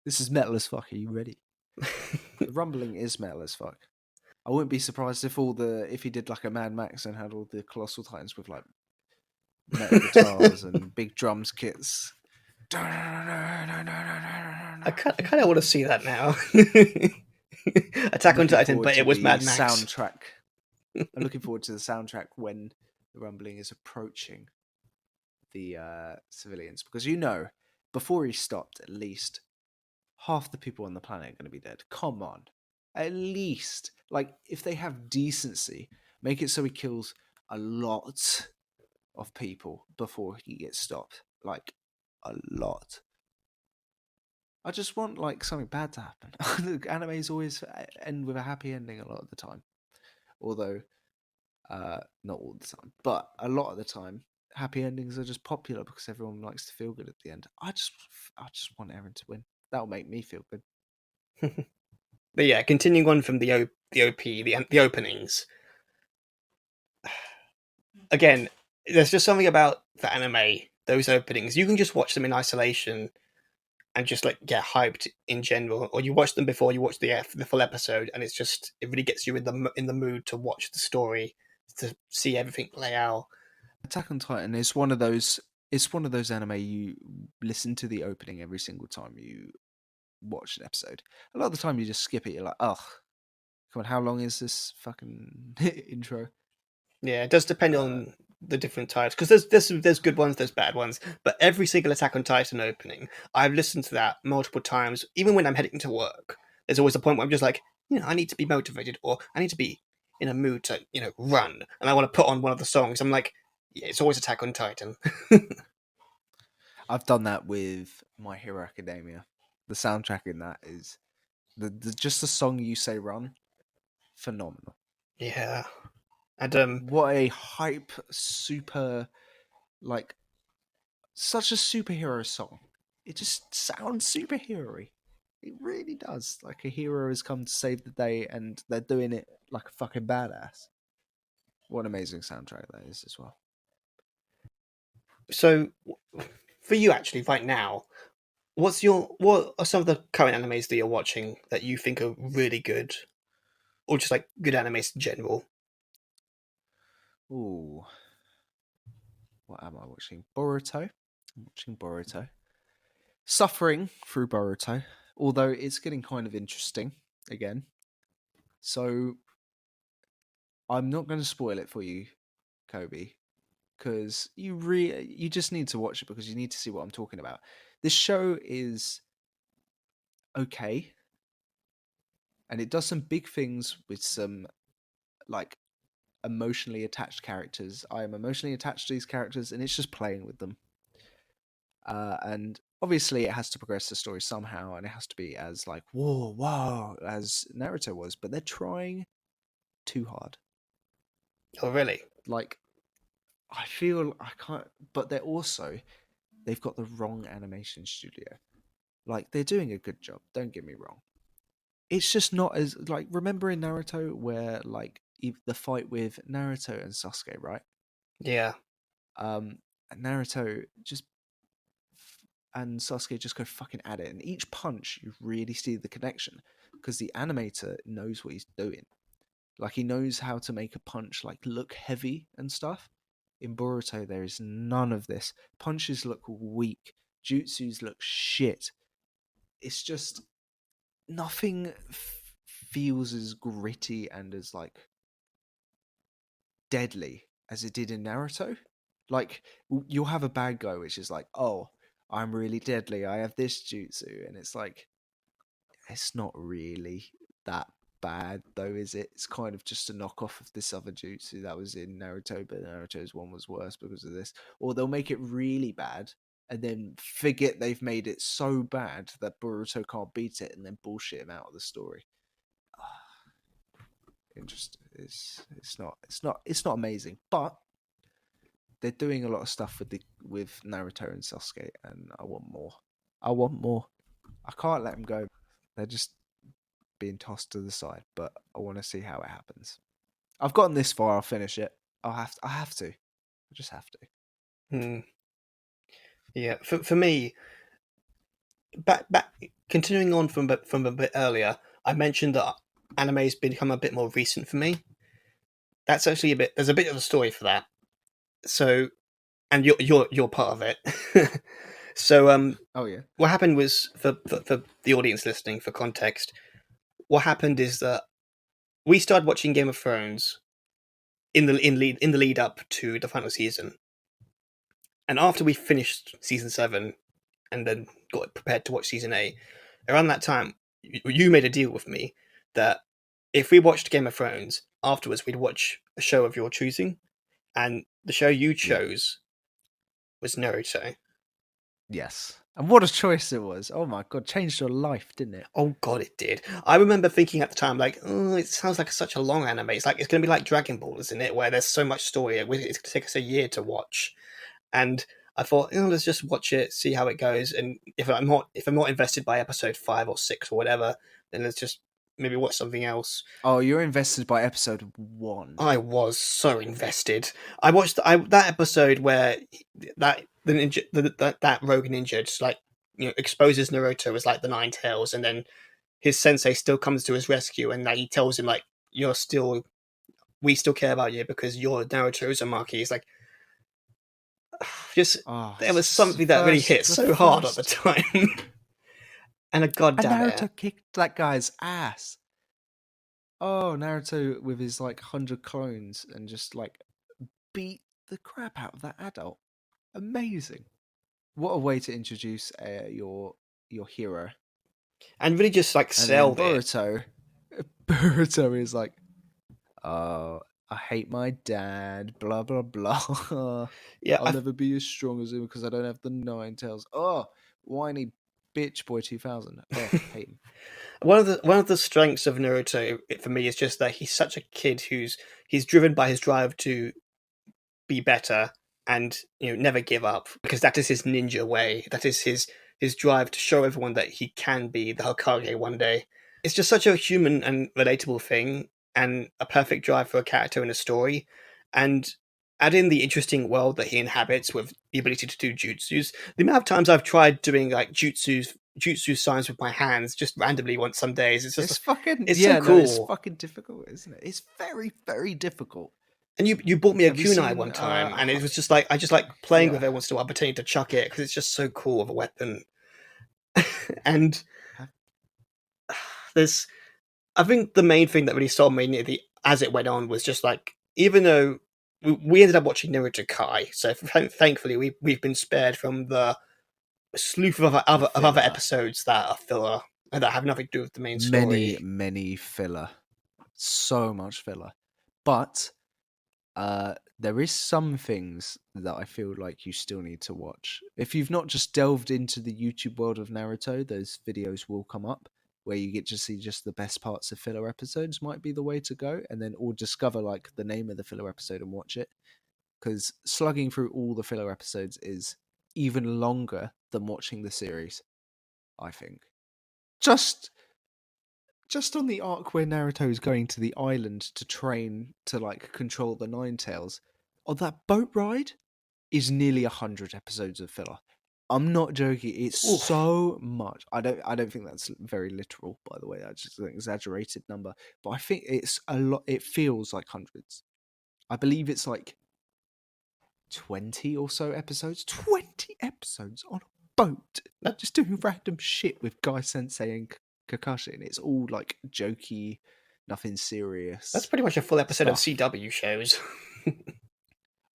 This is metal as fuck. Are you ready? The rumbling is metal as fuck. I wouldn't be surprised if he did like a Mad Max and had all the colossal titans with like metal guitars and big drums kits. I kind of want to see that now. I'm Attack on looking Titan, forward but to it was the Mad Max. soundtrack. I'm looking forward to the soundtrack when the rumbling is approaching the civilians because before he stopped, at least half the people on the planet are going to be dead. Come on, at least like if they have decency, make it so he kills a lot of people before he gets stopped. Like a lot. I just want like something bad to happen. Animes always end with a happy ending a lot of the time, although not all the time, but a lot of the time, happy endings are just popular because everyone likes to feel good at the end. I just want Eren to win. That'll make me feel good. But yeah, continuing on from the OP, the openings. Again, there's just something about the anime, those openings. You can just watch them in isolation and just like get hyped in general, or you watch them before you watch the full episode, and it really gets you in the mood to watch the story, to see everything play out. Attack on Titan is one of those. It's one of those anime you listen to the opening every single time you watch an episode. A lot of the time you just skip it. You're like, ugh, come on, how long is this fucking intro? Yeah, it does depend Uh, on the different types because there's good ones, there's bad ones, but every single Attack on Titan opening, I've listened to that multiple times. Even when I'm heading to work, there's always a point where I'm just like, I need to be motivated or I need to be in a mood to run, and I want to put on one of the songs. I'm like, yeah, it's always Attack on Titan. I've done that with My Hero Academia. The soundtrack in that is just the song you say run, phenomenal. Yeah, and What a hype, super, like, such a superhero song. It just sounds superhero-y. It really does. Like a hero has come to save the day and they're doing it like a fucking badass. What an amazing soundtrack that is as well. so for you actually right now, what are some of the current animes that you're watching that you think are really good, or just like good animes in general? Ooh, what am I watching? Boruto. I'm watching Boruto. Suffering through Boruto, although it's getting kind of interesting again. So I'm not going to spoil it for you, Kobe, because you just need to watch it because you need to see what I'm talking about. This show is okay, and it does some big things with some like emotionally attached characters. I am emotionally attached to these characters, and it's just playing with them. And obviously it has to progress the story somehow, and it has to be as like whoa, wow, as Naruto was. But they're trying too hard. Oh, really? Like I feel I can't, but they've got the wrong animation studio. Like they're doing a good job. Don't get me wrong. It's just not as like remember in Naruto where like the fight with Naruto and Sasuke, right? Yeah. Um, Naruto just and Sasuke just go fucking at it, and each punch you really see the connection because the animator knows what he's doing. Like he knows how to make a punch like look heavy and stuff. In Boruto, there is none of this. Punches look weak. Jutsus look shit. It's just nothing feels as gritty and as like deadly as it did in Naruto. Like you'll have a bad guy which is like, oh, I'm really deadly. I have this jutsu, and it's like it's not really that bad though, is it? It's kind of just a knockoff of this other jutsu that was in Naruto, but Naruto's one was worse because of this. Or they'll make it really bad and then forget they've made it so bad that Boruto can't beat it, and then bullshit him out of the story. Interesting. It's not amazing, but they're doing a lot of stuff with Naruto and Sasuke, and I want more. I want more. I can't let them go. They're just being tossed to the side, but I want to see how it happens. I've gotten this far. I'll finish it. I have to. I just have to. Hmm. Yeah. For me, back continuing on from a bit earlier, I mentioned that anime's become a bit more recent for me. That's actually a bit. There's a bit of a story for that. So, and you're part of it. So, Oh yeah. what happened was for the audience listening, for context, what happened is that we started watching Game of Thrones in the lead up to the final season, and after we finished season 7 and then got prepared to watch season 8, around that time you made a deal with me that if we watched Game of Thrones afterwards, we'd watch a show of your choosing, and the show you Yeah. chose was Naruto. Yes. And what a choice it was. Oh my god, changed your life, didn't it? Oh god, it did. I remember thinking at the time, like, oh, it sounds like such a long anime. It's like it's going to be like Dragon Ball, isn't it? Where there's so much story, it's going to take us a year to watch. And I thought, let's just watch it, see how it goes. And if I'm not invested by episode 5 or 6 or whatever, then let's just maybe watch something else. Oh, you're invested by episode 1. I was so invested. I watched that episode where the ninja that rogue ninja just like exposes Naruto as like the Nine Tails, and then his sensei still comes to his rescue, and like he tells him like we still care about you because you're Naruto Uzumaki. It's like just Oh, there was something that really hit so hard at the time. And a And goddamn Naruto it. kicked that guy's ass. Oh, Naruto with his like 100 clones and just like beat the crap out of that adult. Amazing. What a way to introduce your hero. And really just like And then sell it. Boruto is like, oh, I hate my dad, blah blah blah. Yeah, I'll never be as strong as him because I don't have the nine tails. Oh, whiny bitch boy 2000. Oh, hate him. one of the strengths of Naruto for me is just that he's such a kid he's driven by his drive to be better and never give up, because that is his ninja way. That is his drive to show everyone that he can be the Hokage one day. It's just such a human and relatable thing, and a perfect drive for a character in a story. And add in the interesting world that he inhabits with the ability to do jutsus. The amount of times I've tried doing like jutsu signs with my hands just randomly once some days, It's fucking it's so yeah, no, it's cool. fucking difficult, isn't it? It's very, very difficult. And you bought me a Have you kunai seen one time, and it was just like I just like playing with yeah. it once in a while, pretending to chuck it because it's just so cool of a weapon. And Have- there's, I think the main thing that really sold me near the as it went on was just like, even though we ended up watching Naruto Kai, so thankfully we've been spared from the slew of other filler. episodes that are filler and that have nothing to do with the main Many, story. many filler. So much filler. But There is some things that I feel like you still need to watch. If you've not just delved into the YouTube world of Naruto, those videos will come up where you get to see just the best parts of filler episodes might be the way to go, and then or discover like the name of the filler episode and watch it. Because slugging through all the filler episodes is even longer than watching the series, I think. Just on the arc where Naruto is going to the island to train to like control the Nine Tails, on that boat ride is nearly 100 episodes of filler. I'm not joking. It's Oof. so much. I don't think that's very literal, by the way. That's just an exaggerated number. But I think it's a lot. It feels like hundreds. I believe it's like 20 or so episodes. 20 episodes on a boat, just doing random shit with Guy Sensei and Kakashi, and it's all like jokey, nothing serious. That's pretty much a full episode of stuff. CW shows.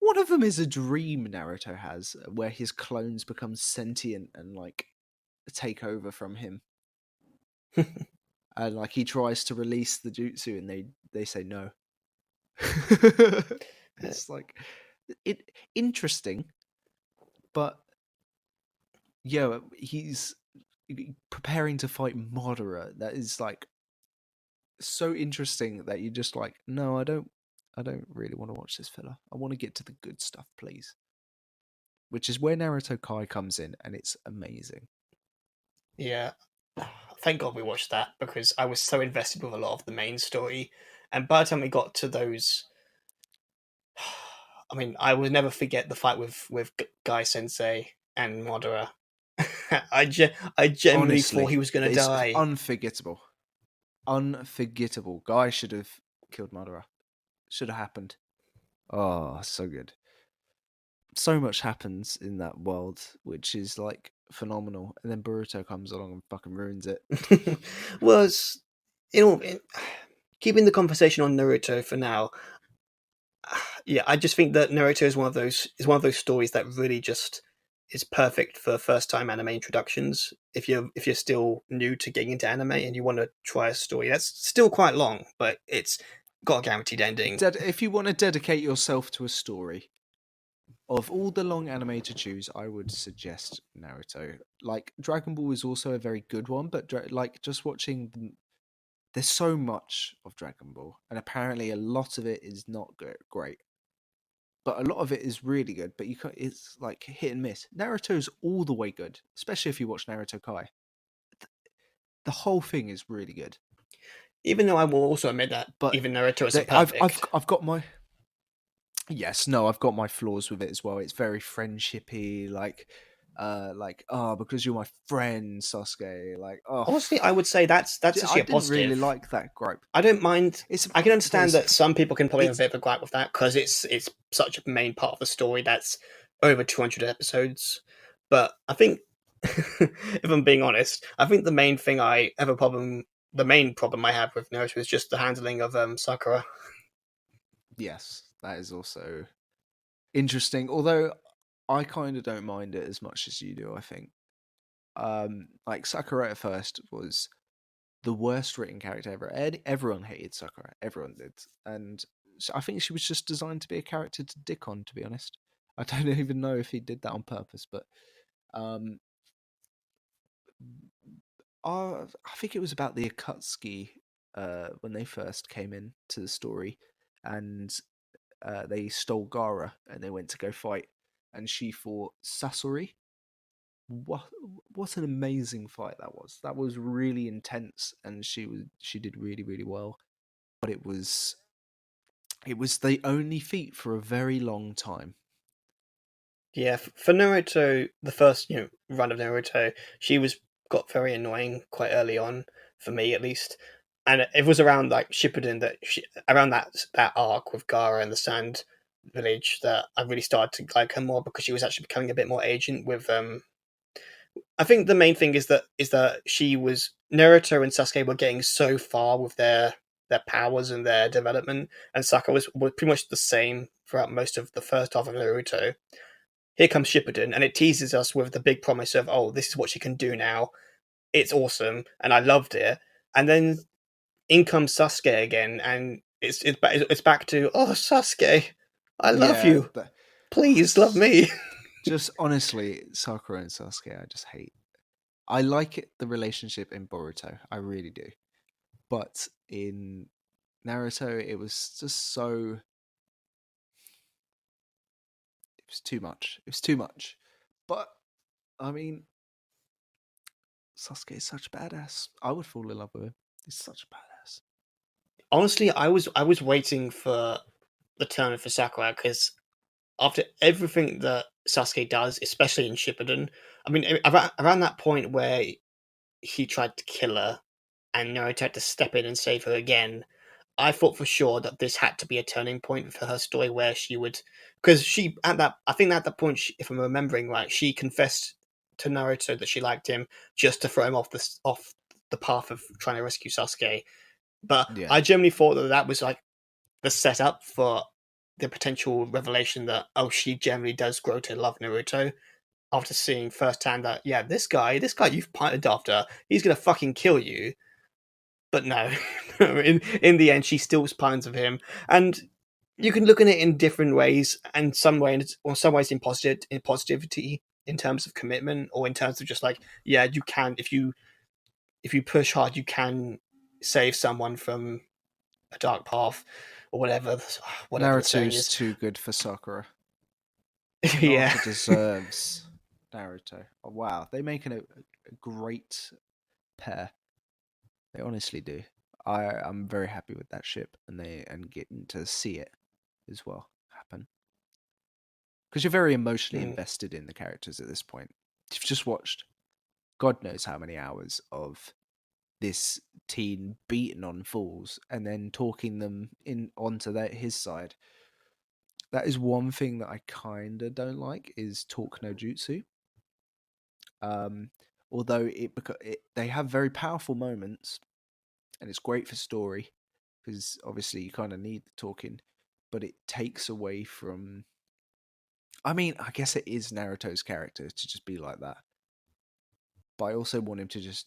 One of them is a dream Naruto has, where his clones become sentient and like take over from him, and like he tries to release the jutsu, and they say no. It's like interesting, but yeah, he's preparing to fight Madara. That is like so interesting that you're just like, no, I don't really want to watch this filler. I want to get to the good stuff, please. Which is where Naruto Kai comes in, and it's amazing. Yeah. Thank God we watched that, because I was so invested with a lot of the main story. And by the time we got to those, I mean, I would never forget the fight with Guy Sensei and Madara. I genuinely Honestly, thought he was going to it's die. unforgettable. Unforgettable. Guy should have killed Madara. Should have happened. Oh, so good. So much happens in that world, which is like phenomenal. And then Boruto comes along and fucking ruins it. Was, keeping the conversation on Naruto for now. Yeah, I just think that Naruto is one of those stories that really just is perfect for first time anime introductions. If you're still new to getting into anime and you want to try a story that's still quite long, but it's got a guaranteed ending. If you want to dedicate yourself to a story, of all the long anime to choose, I would suggest Naruto. Like Dragon Ball is also a very good one, but like just watching there's so much of Dragon Ball, and apparently a lot of it is not great. But a lot of it is really good, but it's like hit and miss. Naruto's all the way good, especially if you watch Naruto Kai. The whole thing is really good. Even though I will also admit that But even Naruto isn't perfect. I've got my I've got my flaws with it as well. It's very friendshipy, like because you're my friend, Sasuke. Like, oh, Honestly, I would say that's I actually a didn't really positive. like that gripe. I don't mind. I can understand that some people can probably have a it's- bit of a gripe with that because it's such a main part of the story that's over 200 episodes. But I think, if I'm being honest, I think the main problem I have with Naruto is just the handling of Sakura. Yes, that is also interesting. Although I kind of don't mind it as much as you do. I think, like Sakura at first was the worst written character ever. Everyone hated Sakura. Everyone did, and I think she was just designed to be a character to dick on. To be honest, I don't even know if he did that on purpose, but um, I think it was about the Akatsuki when they first came in to the story, and they stole Gara and they went to go fight, and she fought Sasori. What an amazing fight that was! That was really intense, and she did really really well. But it was the only feat for a very long time. Yeah, for Naruto, the first run of Naruto, she got very annoying quite early on for me at least, and it was around like Shippuden around that arc with Gara and the Sand Village that I really started to like her more because she was actually becoming a bit more agent with. I think the main thing is that she was Naruto and Sasuke were getting so far with their powers and their development, and Sakura was pretty much the same throughout most of the first half of Naruto. Here comes Shippuden, and it teases us with the big promise of, oh, this is what she can do now. It's awesome, and I loved it. And then in comes Sasuke again, and it's back to, oh, Sasuke. I love Yeah, you. but Please love me. just honestly, Sakura and Sasuke, I just hate. I like it, the relationship in Boruto, I really do, but in Naruto, it was just so. It was too much. It was too much. But I mean, Sasuke is such a badass. I would fall in love with him. He's such a badass. Honestly, I was waiting for the turn for Sakura because after everything that Sasuke does, especially in Shippuden, I mean, around that point where he tried to kill her and Naruto had to step in and save her again, I thought for sure that this had to be a turning point for her story where she would, because she at that I think at that point, if I'm remembering right, she confessed to Naruto that she liked him just to throw him off the path of trying to rescue Sasuke. But Yeah. I genuinely thought that that was like the setup for the potential revelation that she generally does grow to love Naruto after seeing firsthand that this guy you've pined after, he's gonna fucking kill you. But no, in the end, she still pines of him, and you can look at it in different ways, and some ways in positivity in terms of commitment, or in terms of just like you can if you push hard, you can save someone from a dark path or whatever the saying Naruto's is. too good for Sakura. Yeah. Hinata deserves Naruto. Oh, wow, they make a great pair. They honestly do. I'm very happy with that ship and getting to see it as well happen because you're very emotionally Mm. invested in the characters at this point. You've just watched God knows how many hours of this teen beating on fools and then talking them in onto his side. That is one thing that I kind of don't like is talk no jutsu. Um, although they have very powerful moments and it's great for story because obviously you kind of need the talking, but it takes away from. I mean, I guess it is Naruto's character to just be like that, but I also want him to just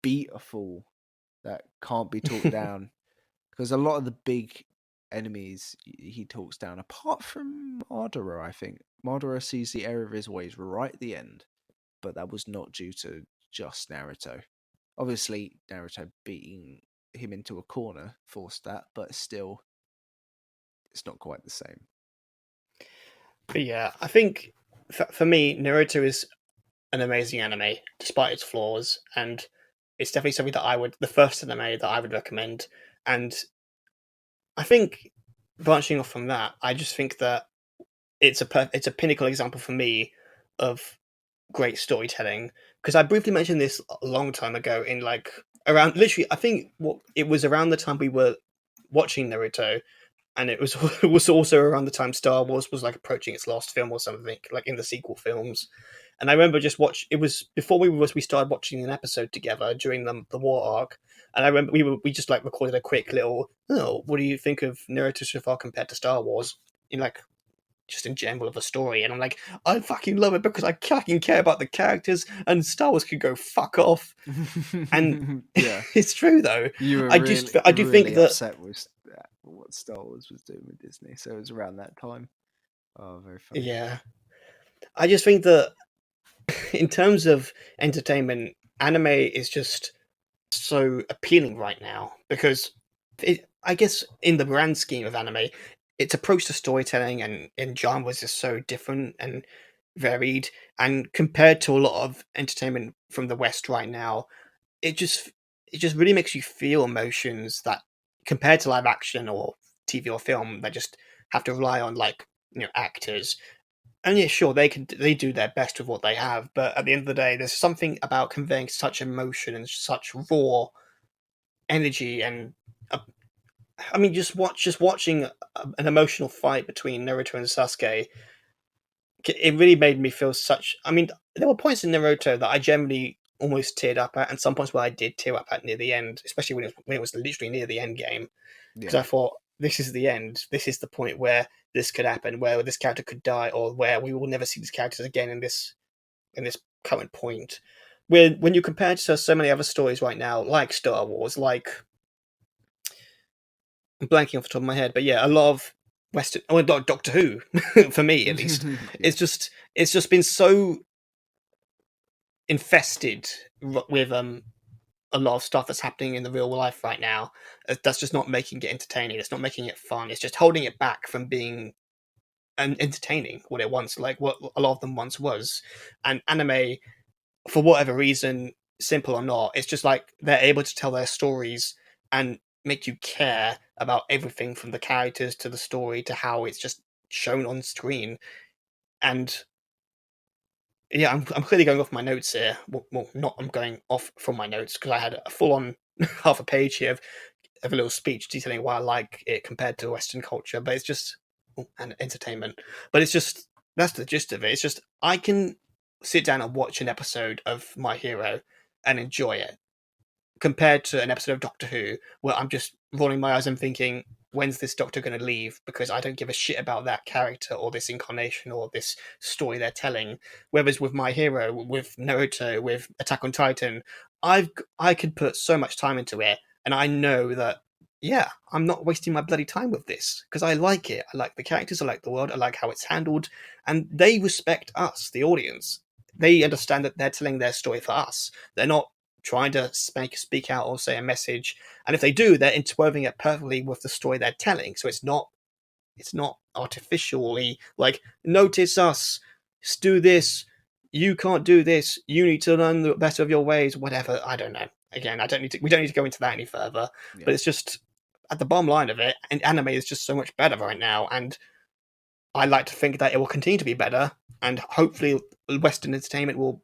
beat a fool that can't be talked down because a lot of the big enemies he talks down, apart from Madara, I think Madara sees the error of his ways right at the end, but that was not due to just Naruto. Obviously, Naruto beating him into a corner forced that, but still, it's not quite the same. But yeah, I think for me, Naruto is an amazing anime, despite its flaws, and it's definitely something the first anime that I would recommend. And I think branching off from that, I just think that it's a pinnacle example for me of great storytelling. Because I briefly mentioned this a long time ago in like around literally, I think it was around the time we were watching Naruto, and it was it was also around the time Star Wars was like approaching its last film or something, like in the sequel films. And I remember just watch. It was before we started watching an episode together during the war arc, and I remember we just like recorded a quick little. Oh, what do you think of Naruto so far compared to Star Wars? In like just in general of a story, and I'm like, I fucking love it because I fucking care about the characters, and Star Wars could go fuck off. And Yeah, it's true though. you were I do think really that upset with what Star Wars was doing with Disney, so it was around that time. Oh, very funny. yeah, I just think that in terms of entertainment, anime is just so appealing right now because I guess in the grand scheme of anime, its approach to storytelling and in genres is so different and varied. And compared to a lot of entertainment from the West right now, it just it just really makes you feel emotions that compared to live action or TV or film that just have to rely on like actors. And yeah, sure, they do their best with what they have, but at the end of the day, there's something about conveying such emotion and such raw energy, and uh, I mean, just watching an emotional fight between Naruto and Sasuke, it really made me feel such. I mean, there were points in Naruto that I generally almost teared up at, and some points where I did tear up at near the end, especially when it was literally near the end game, because Yeah, I thought this is the end. This is the point where this could happen, where this character could die, or where we will never see these characters again in this current point. When you compare it to so many other stories right now, like Star Wars, like I'm blanking off the top of my head, but yeah, a lot of Western, or Doctor Who, for me at least. Yeah. It's just been so infested with a lot of stuff that's happening in the real life right now. That's just not making it entertaining. It's not making it fun. It's just holding it back from being entertaining what it once like what a lot of them once was. And anime, for whatever reason, simple or not, it's just like they're able to tell their stories and make you care about everything from the characters to the story to how it's just shown on screen. And yeah, I'm clearly going off my notes here. Well, not I'm going off from my notes because I had a full on half a page here of a little speech detailing why I like it compared to Western culture. But it's just and entertainment. But it's just that's the gist of it. It's just I can sit down and watch an episode of My Hero and enjoy it compared to an episode of Doctor Who where I'm just rolling my eyes and thinking, when's this Doctor going to leave? Because I don't give a shit about that character or this incarnation or this story they're telling. Whereas with My Hero, with Naruto, with Attack on Titan, I could put so much time into it, and I know that yeah, I'm not wasting my bloody time with this because I like it. I like the characters, I like the world, I like how it's handled, and they respect us, the audience. They understand that they're telling their story for us. They're not trying to speak out or say a message, and if they do, they're interweaving it perfectly with the story they're telling. So it's not artificially like notice us, do this, you can't do this, you need to learn the better of your ways, whatever. I don't know. Again, I don't need to. We don't need to go into that any further. Yeah. But it's just at the bottom line of it, and anime is just so much better right now, and I like to think that it will continue to be better, and hopefully, Western entertainment will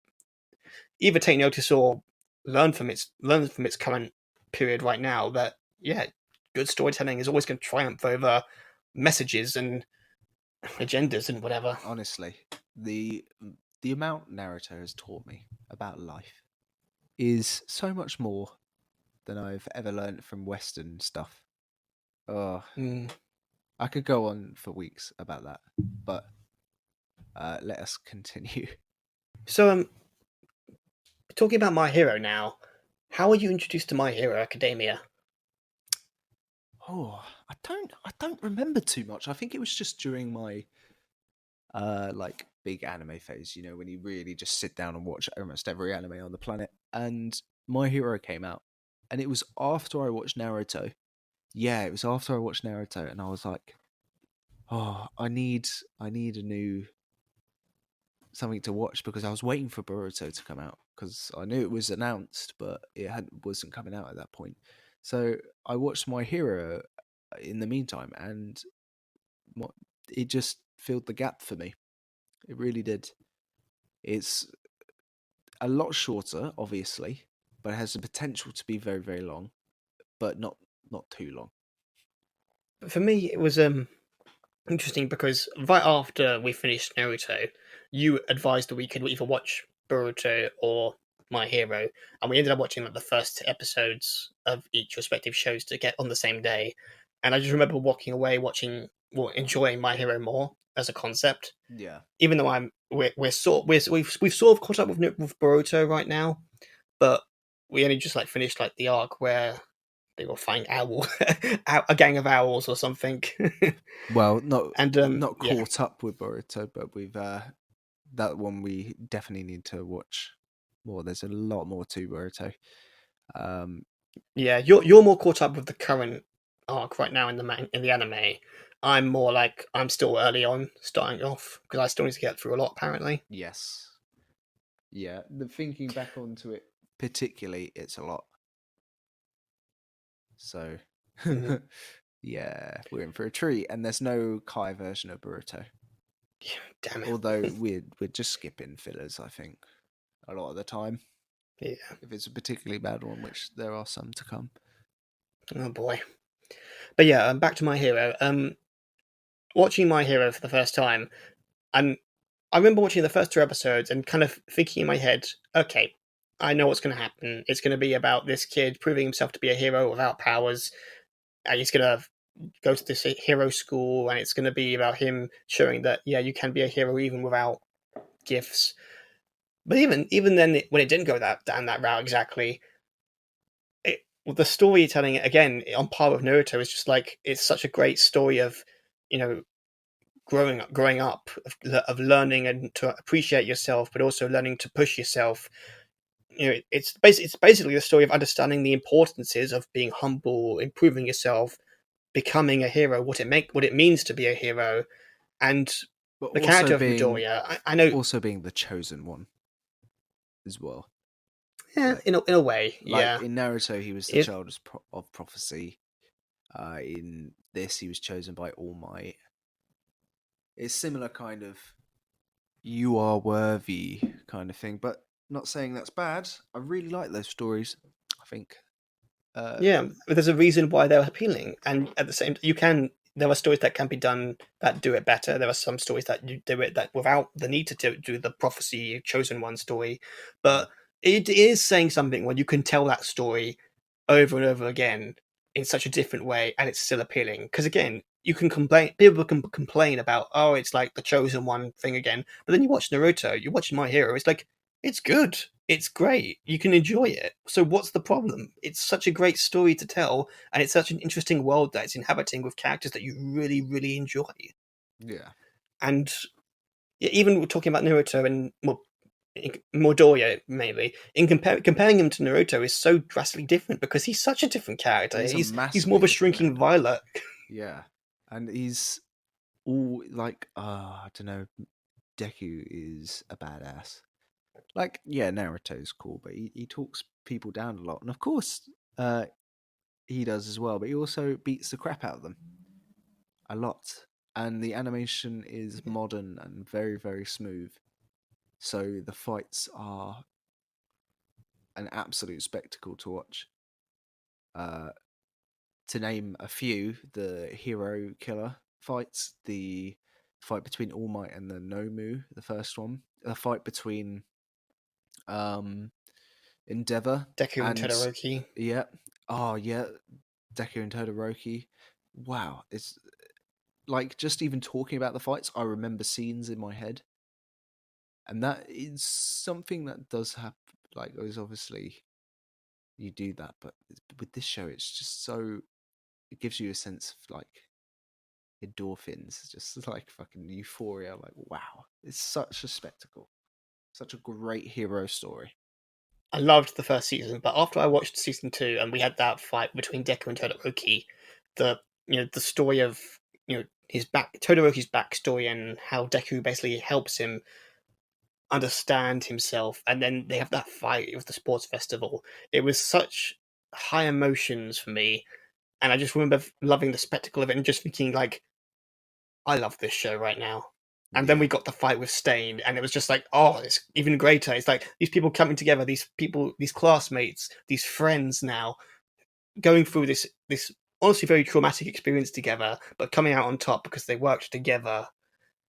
either take notice or learn from its current period right now. That yeah, good storytelling is always going to triumph over messages and agendas and whatever. Honestly, the the amount Naruto has taught me about life is so much more than I've ever learnt from Western stuff. Oh, Mm. I could go on for weeks about that, but let us continue. So, talking about My Hero now, how were you introduced to My Hero Academia? Oh, I don't remember too much. I think it was just during my like big anime phase, you know, when you really just sit down and watch almost every anime on the planet. And My Hero came out, and it was after I watched Naruto. Yeah, it was after I watched Naruto, and I was like, oh, I need a new something to watch because I was waiting for Boruto to come out because I knew it was announced, but wasn't coming out at that point. So I watched My Hero in the meantime, and what it just filled the gap for me. It really did. It's a lot shorter, obviously, but it has the potential to be very, very long, but not too long. But for me, it was interesting because right after we finished Naruto, you advised that we could either watch Boruto or My Hero, and we ended up watching like the first episodes of each respective shows to get on the same day. And I just remember walking away watching, well, enjoying My Hero more as a concept, Yeah. even though we've sort of caught up with Boruto right now, but we only just like finished like the arc where they were fighting owl, a gang of owls or something. Well, not And not yeah, caught up with Boruto, but we've that one we definitely need to watch more. There's a lot more to Boruto. Um, yeah, you're more caught up with the current arc right now in in the anime. I'm more like I'm still early on, starting off because I still need to get through a lot. Apparently, yes, yeah. The thinking back onto it, particularly, it's a lot. So, mm, yeah, we're in for a treat, and there's no Kai version of Boruto. yeah, damn Although it. we're just skipping fillers, I think, a lot of the time. Yeah, If it's a particularly bad one, which there are some to come. oh boy. But yeah, back to My Hero. Watching My Hero for the first time, and I remember watching the first two episodes and kind of thinking in my head, okay, I know what's going to happen. It's going to be about this kid proving himself to be a hero without powers, and he's going to go to this hero school, and it's going to be about him showing that yeah, you can be a hero even without gifts. But even then, when it didn't go down that route exactly, well, the storytelling again on par with Naruto is just like it's such a great story of growing up, of learning and to appreciate yourself, but also learning to push yourself. It's basically the story of understanding the importances of being humble, improving yourself, becoming a hero, what it means to be a hero, and But the also character of being Midoriya. I know, the chosen one as well. yeah, Like in a way, like yeah. in Naruto, he was the If child of prophecy. In this, he was chosen by All Might. It's similar kind of you are worthy kind of thing, but not saying that's bad. I really like those stories. I think uh, Yeah, but there's a reason why they're appealing, and at the same, you can. There are stories that can be done that do it better. There are some stories that you do it that without the need to do the prophecy chosen one story, mm, but it is saying something when you can tell that story over and over again in such a different way, and it's still appealing. Because again, you can complain. People can complain about, oh, it's like the chosen one thing again. But then you watch Naruto, you watch My Hero. It's like it's good. It's great. You can enjoy it. So what's the problem? It's such a great story to tell, and it's such an interesting world that it's inhabiting with characters that you really, really enjoy. yeah, And yeah, even talking about Naruto and Midoriya mainly, in comparing him to Naruto is so drastically different because he's such a different character. he's a He's more massively of a different shrinking character. violet. Yeah, and he's all like, I don't know. Deku is a badass. Like, yeah, Naruto's cool, but he talks people down a lot, and of course, uh, he does as well. But he also beats the crap out of them a lot, and the animation is modern and very, very smooth. So the fights are an absolute spectacle to watch. Uh, to name a few, the hero killer fights, the fight between All Might and the Nomu, the first one, the fight between um Endeavor Deku and and Todoroki. yeah, oh yeah, Deku and Todoroki. Wow, it's like just even talking about the fights, I remember scenes in my head, and that is something that does happen. Like, there's obviously you do that, but with this show, it's just so it gives you a sense of like endorphins, just like fucking euphoria. Like, wow, it's such a spectacle, such a great hero story. I loved the first season, but after I watched season two and we had that fight between Deku and Todoroki, the the story of his Todoroki's backstory and how Deku basically helps him understand himself, and then they have that fight with the sports festival. It was such high emotions for me, and I just remember loving the spectacle of it and just thinking like, I love this show right now. And then Yeah, we got the fight with Stain, and it was just like, oh, it's even greater. It's like these people coming together, these people, these classmates, these friends now, going through this honestly very traumatic experience together, but coming out on top because they worked together.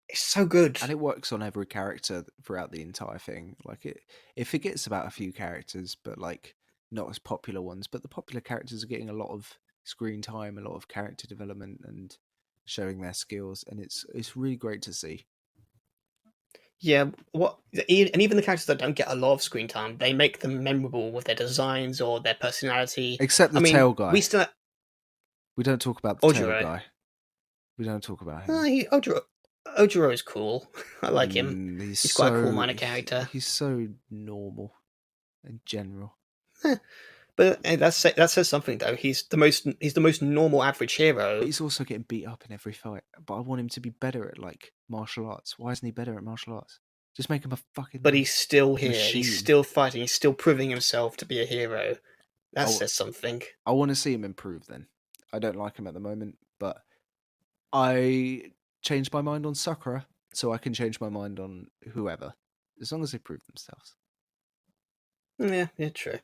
It's so good. and it works on every character throughout the entire thing. Like it forgets about a few characters, but like not as popular ones. But the popular characters are getting a lot of screen time, a lot of character development, and showing their skills, and it's really great to see. Yeah, and even the characters that don't get a lot of screen time, they make them memorable with their designs or their personality. Except I the mean, tail we guy. still We don't talk about the tail Ojiro. guy. We don't talk about him. Ojiro is cool. I like him. He's He's quite a cool so minor character. he's so normal in general. Eh, but that says something though. He's the most normal average But hero, he's also getting beat up in every fight. But I want him to be better at like martial arts. Why isn't he better at martial arts? Just make him a but fucking he's still here. He's machine. still fighting. He's still proving himself to be a hero. That I, says something. I want to see him improve then. I don't like him at the moment, but I changed my mind on Sakura, so I can change my mind on whoever, as long as they prove themselves. Yeah, yeah, true.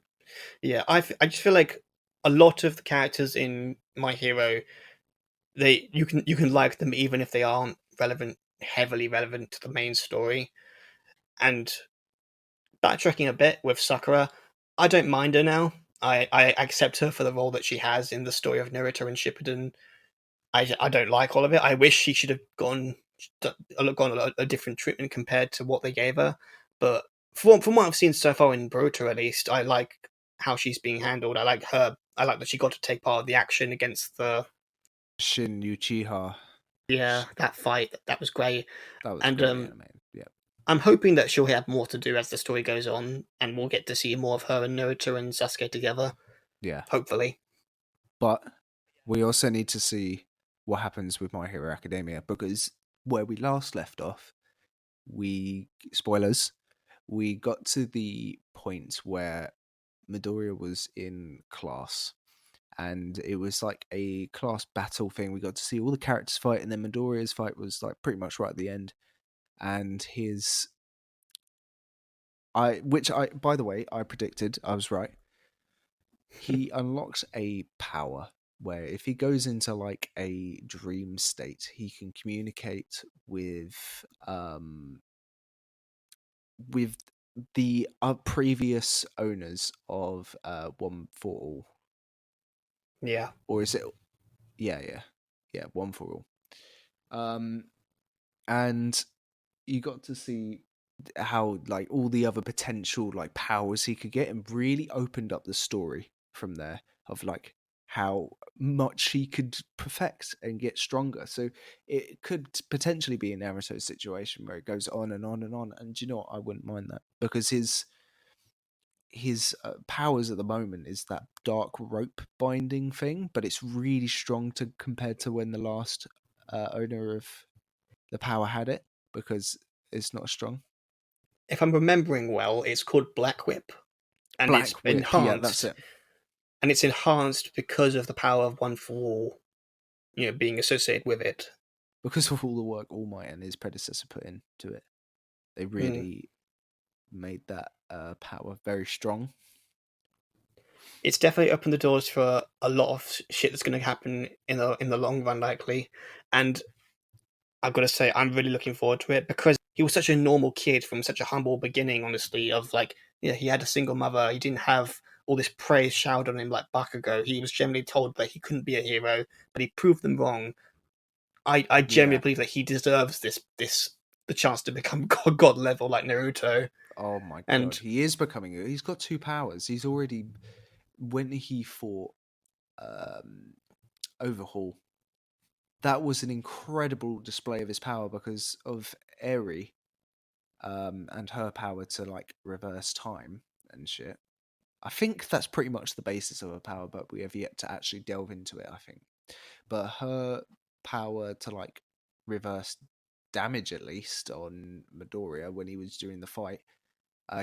Yeah, I just feel like a lot of the characters in My Hero, they you can like them even if they aren't heavily relevant to the main story. And backtracking a bit with Sakura, I don't mind her now. I accept her for the role that she has in the story of Naruto and Shippuden. I don't like all of it. I wish she should have gone a different treatment compared to what they gave her. But from what I've seen so far in Boruto, at least, I like how she's being handled. I like her. I like that she got to take part of the action against the Shin Uchiha. Yeah, that fight, that was great. That was And great anime. Yeah, I'm hoping that she'll have more to do as the story goes on, and we'll get to see more of her and Naruto and Sasuke together. yeah. Hopefully. But we also need to see what happens with My Hero Academia, because where we last left off, we spoilers, we got to the point where Midoriya was in class, and it was like a class battle thing. We got to see all the characters fight, and then Midoriya's fight was like pretty much right at the end. And his which I by the way, I predicted, I was right. He unlocks a power where if he goes into like a dream state, he can communicate with the previous owners of One for All. Yeah. Or is it? Yeah, One for All. Um, and you got to see how like all the other potential like powers he could get, and really opened up the story from there of like how much he could perfect and get stronger. So it could potentially be an Naruto situation where it goes on and on and on. And you know what? I wouldn't mind that, because his powers at the moment is that dark rope binding thing, but it's really strong to compared to when the last owner of the power had it, because it's not strong. If I'm remembering well, it's called Black Whip, and it's Black Whip, yeah, that's enhanced. it. And it's enhanced because of the power of One for All, being associated with it. Because of all the work All Might and his predecessor put into it, they Mm. really made that power very strong. It's definitely opened the doors for a lot of shit that's going to happen in the long run, likely. And I've got to say, I'm really looking forward to it because he was such a normal kid from such a humble beginning, honestly, of like, he had a single mother. He didn't have all this praise showered on him like Bakugo. He was generally told that he couldn't be a hero, but he proved them wrong. I genuinely Yeah. believe that he deserves the chance to become god level like Naruto. Oh my god, And he is becoming. He's got two powers. He's already, when he fought um, Overhaul, that was an incredible display of his power because of Eri and her power to like reverse time and shit. I think that's pretty much the basis of her power, but we have yet to actually delve into it, I think. But her power to like reverse damage, at least on Midoriya when he was doing the fight,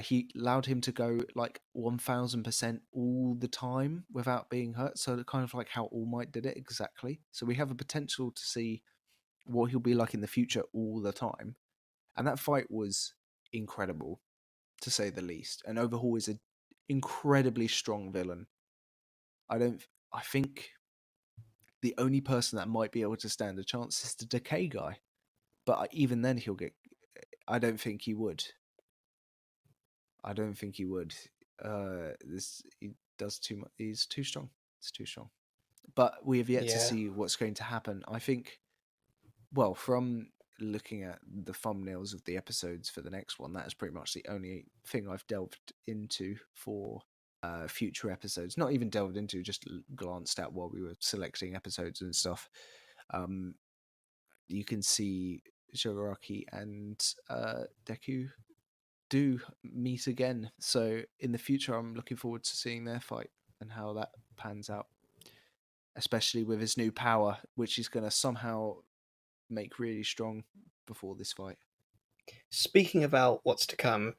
he allowed him to go like 1000% all the time without being hurt. So kind of like how All Might did it exactly. So we have a potential to see what he'll be like in the future all the time. And that fight was incredible, to say the least. And Overhaul is an incredibly strong villain. I don't. I think the only person that might be able to stand a chance is the Decay guy, but even then he'll get. I don't think he would. I don't think he would. This he does too much. He's too strong. It's too strong. But we have yet to yeah, see what's going to happen. I think. Well, from looking at the thumbnails of the episodes for the next one, that is pretty much the only thing I've delved into for future episodes. Not even delved into, just glanced at while we were selecting episodes and stuff. Um, you can see Shigaraki and Deku do meet again. So in the future, I'm looking forward to seeing their fight and how that pans out, especially with his new power, which he's going to somehow make really strong before this fight. speaking about what's to come,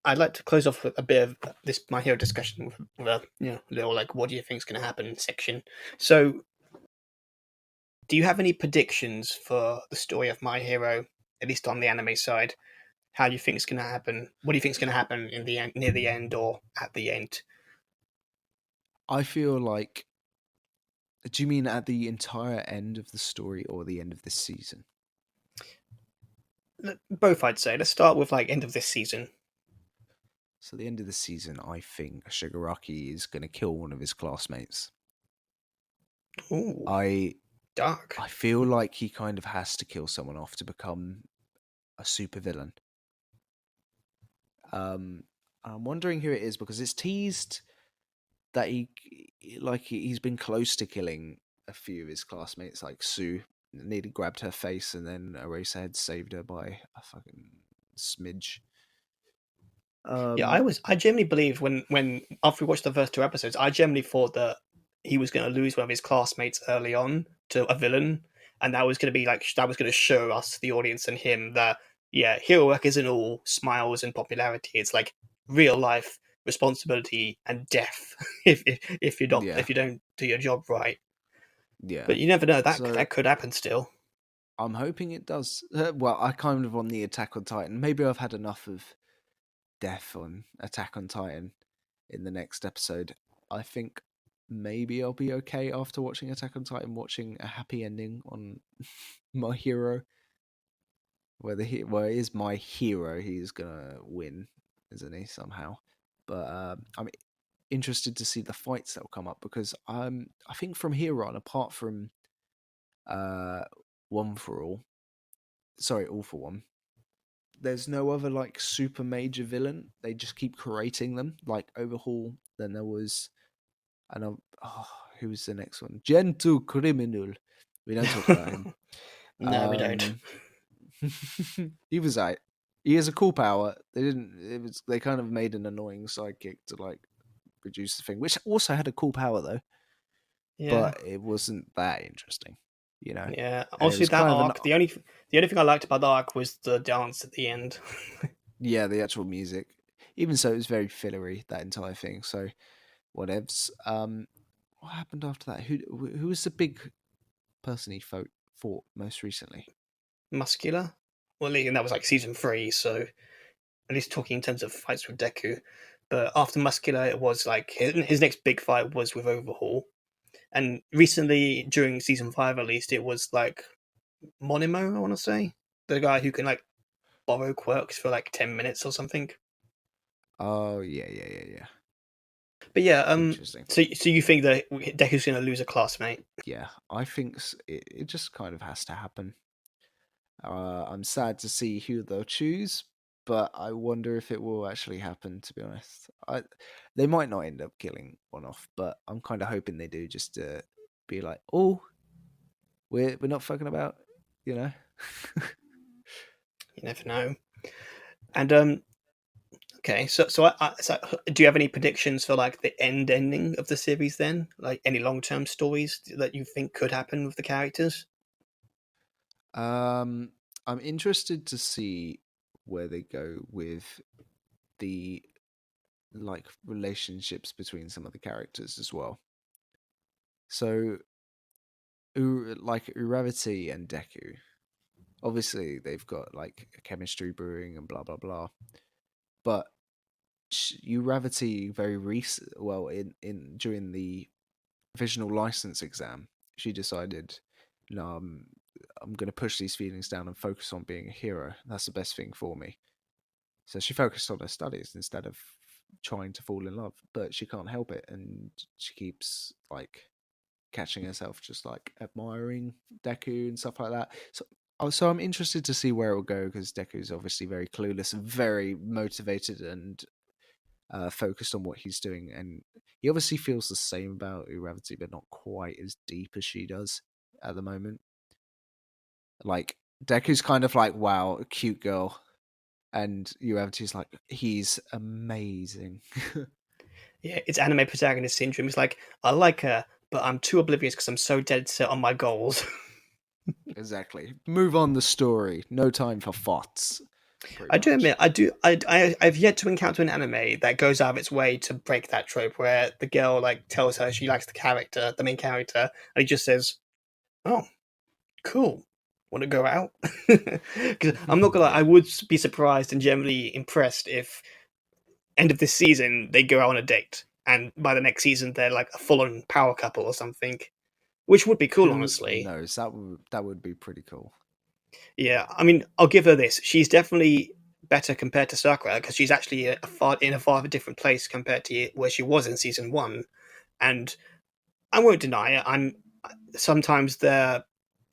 I'd like to close off with a bit of this My Hero discussion with a little like what do you think is going to happen section. So, do you have any predictions for the story of My Hero, at least on the anime side? How do you think it's going to happen? What do you think is going to happen in the end, near the end, or at the end? I feel like. Do you mean at the entire end of the story or the end of this season? Both, I'd say. Let's start with like end of this season. So the end of the season, I think Shigaraki is going to kill one of his classmates. Ooh, I dark. I feel like he kind of has to kill someone off to become a supervillain. I'm wondering who it is because it's teased that he's been close to killing a few of his classmates, like Sue. nearly grabbed her face, and then Eraserhead saved her by a fucking smidge. Yeah, Um, I genuinely believe when after we watched the first two episodes, I genuinely thought that he was going to lose one of his classmates early on to a villain, and that was going to be like that was going to show us, the audience, and him that yeah, hero work isn't all smiles and popularity. It's like real life responsibility and death yeah, if you don't do your job right. yeah. But you never know, So that could happen still. I'm hoping it does. Well, I kind of on the Attack on Titan. Maybe I've had enough of death on Attack on Titan in the next episode. I think maybe I'll be okay after watching Attack on Titan, watching a happy ending on My Hero, where it is my hero, he's gonna win, isn't he, somehow? But I'm interested to see the fights that'll come up because I think from here on, apart from uh One for All, sorry, All for One, there's no other like super major villain. They just keep creating them, like Overhaul. Then there was, and who was the next one? Gentle Criminal. We don't talk about him. No, we don't. Um, he was like, he has a cool power. They didn't. It was they kind of made an annoying sidekick to like reduce the thing, which also had a cool power though, Yeah. but it wasn't that interesting, you know. Yeah, And it honestly, was that kind of an arc. The only thing I liked about the arc was the dance at the end. yeah, the actual music. Even so, it was very fillery that entire thing. So whatevs. What happened after that? Who was the big person he fought most recently? Muscular. Well, and that was like season three, so at least talking in terms of fights with Deku. But after Muscular, it was like his next big fight was with Overhaul, and recently during season five, at least, it was like Monimo. I want to say the guy who can like borrow quirks for like 10 minutes or something. Oh yeah, yeah, yeah, yeah. But yeah, Interesting. so you think that Deku's going to lose a classmate? Yeah, I think it just kind of has to happen. I'm sad to see who they'll choose, but I wonder if it will actually happen. To be honest, they might not end up killing one off, but I'm kind of hoping they do, just to be like, oh, we're not fucking about, you know. You never know. And okay, so do you have any predictions for like the ending of the series? Then, like any long term stories that you think could happen with the characters? um, I'm interested to see where they go with the like relationships between some of the characters as well. So, like Uravity and Deku, obviously they've got like a chemistry brewing and blah blah blah. But Uravity very recent, well, in during the provisional license exam, she decided, no, I'm going to push these feelings down and focus on being a hero. That's the best thing for me. So she focused on her studies instead of trying to fall in love. But she can't help it, and she keeps like catching herself just like admiring Deku and stuff like that. So I'm interested to see where it will go because Deku's obviously very clueless and very motivated and focused on what he's doing, and he obviously feels the same about Uravity, but not quite as deep as she does at the moment. Like Deku's kind of like, wow, a cute girl, and Uravity's like, he's amazing. Yeah, it's anime protagonist syndrome. It's like I like her, but I'm too oblivious because I'm so dead set on my goals. Exactly. Move on the story. No time for thoughts. Pretty I do much. admit, I've yet to encounter an anime that goes out of its way to break that trope, where the girl like tells her she likes the main character, and he just says, "Oh, cool. Want to go out?" Because I'm not gonna lie, I Yeah. would be surprised and generally impressed if end of this season they go out on a date, and by the next season they're like a full-on power couple or something, which would be cool, Who honestly. knows? That would be pretty cool. Yeah, I mean, I'll give her this. She's definitely better compared to Sakura because she's actually in a far different place compared to where she was in season one. And I won't deny it. I'm sometimes the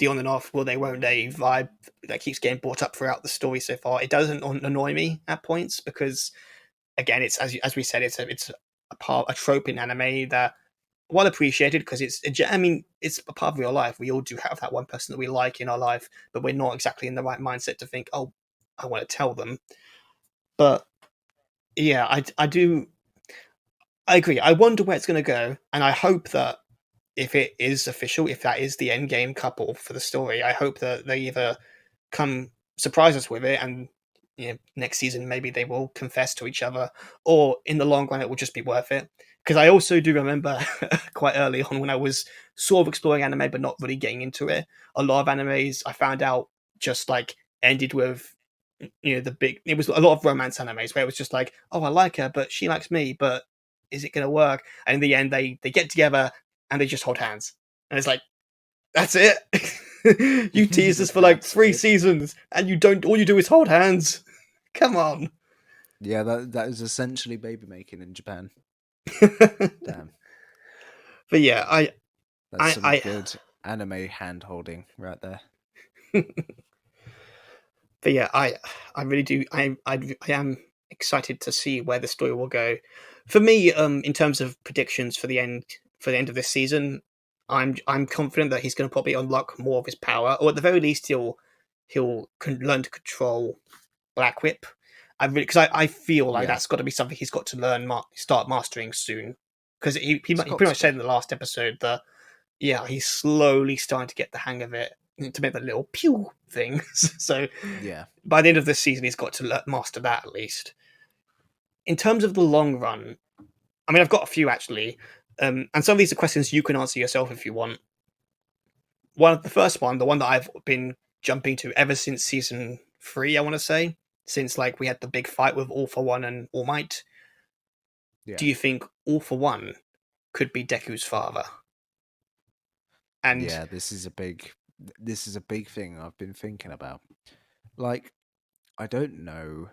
on and off, will they, won't they vibe that keeps getting brought up throughout the story so far. It doesn't annoy me at points because again, it's as we said, it's a trope in anime that well appreciated because I mean, it's a part of real life. We all do have that one person that we like in our life, but we're not exactly in the right mindset to think, oh, I want to tell them. But yeah, I do. I agree. I wonder where it's going to go, and I hope that if it is official, if that is the end game couple for the story, I hope that they either come surprise us with it, and next season maybe they will confess to each other, or in the long run it will just be worth it. Because I also do remember quite early on when I was sort of exploring anime but not really getting into it, a lot of animes I found out just like ended with the big. It was a lot of romance animes where it was just like, oh, I like her, but she likes me, but is it going to work? And in the end, they get together and they just hold hands, and it's like, that's it. You teased us for like That's 3 seasons, and you don't. All you do is hold hands. Come on. Yeah, that is essentially baby making in Japan. But Damn, yeah, that's some I, good anime hand holding right there. but yeah, I really do. I am excited to see where the story will go. For me, in terms of predictions for the end of this season, I'm confident that he's going to probably unlock more of his power, or at the very least, he'll learn to control Black Whip. I feel like Yeah, that's got to be something he's got to learn, start mastering soon. Because he it's pretty got much to be. said in the last episode that yeah, he's slowly starting to get the hang of it to make the little pew things. So Yeah, by the end of this season, he's got to master that at least. In terms of the long run, I mean, I've got a few actually, and some of these are questions you can answer yourself if you want. The first one, the one that I've been jumping to ever since season 3, I want to say, since like we had the big fight with All for One and All Might. yeah, Do you think All for One could be Deku's father? And yeah. This is a big thing I've been thinking about. Like, I don't know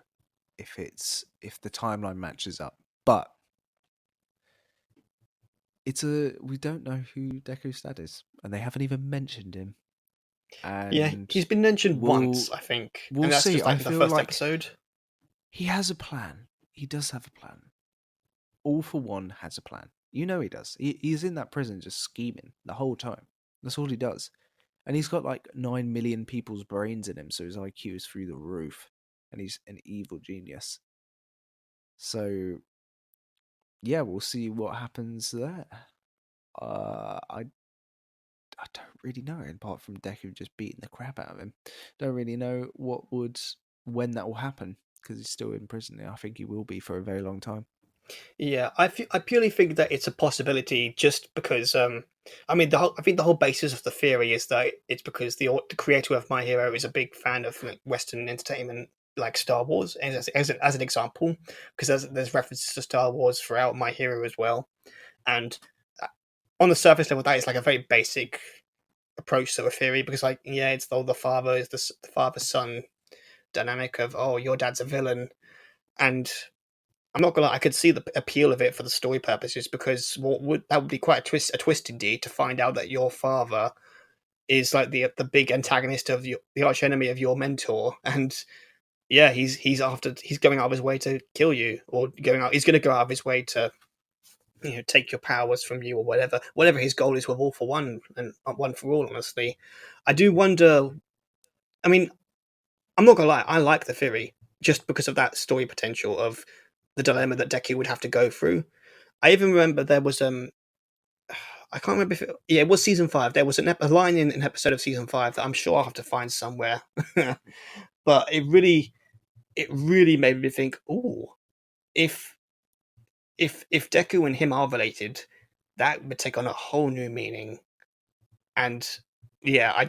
if the timeline matches up, but we don't know who Deku's dad is, and they haven't even mentioned him. yeah, And he's been mentioned we'll once, I think, we'll and that's see. just I like in the feel first like episode. he has a plan. He does have a plan. All for One has a plan. You know he does. He's in that prison just scheming the whole time. That's all he does. And he's got like 9 million people's brains in him, so his IQ is through the roof. And he's an evil genius. So, yeah, we'll see what happens there. I don't really know, apart from Deku just beating the crap out of him. Don't really know when that will happen, because he's still in prison. I think he will be for a very long time. Yeah, I purely think that it's a possibility just because I mean I think the whole basis of the theory is that it's because the creator of My Hero is a big fan of like, Western entertainment like Star Wars as an example, because there's references to Star Wars throughout My Hero as well. And uh, on the surface level that is like a very basic approach to a theory, because like yeah, it's the father is the father son dynamic of, oh, your dad's a villain. And I'm not gonna lie, I could see the appeal of it for the story purposes, because that would be quite a twist indeed, to find out that your father is like the big antagonist of the arch enemy of your mentor, and yeah, he's going out of his way to kill you, or he's going to go out of his way to take your powers from you, or whatever his goal is with All for One and One for All. Honestly, I do wonder. I mean, I'm not gonna lie, I like the theory just because of that story potential of the dilemma that Deku would have to go through. I even remember there was I can't remember if it was season 5. There was a line in an episode of season 5 that I'm sure I'll have to find somewhere, but it really made me think. Oh, if if Deku and him are related, that would take on a whole new meaning. And yeah, I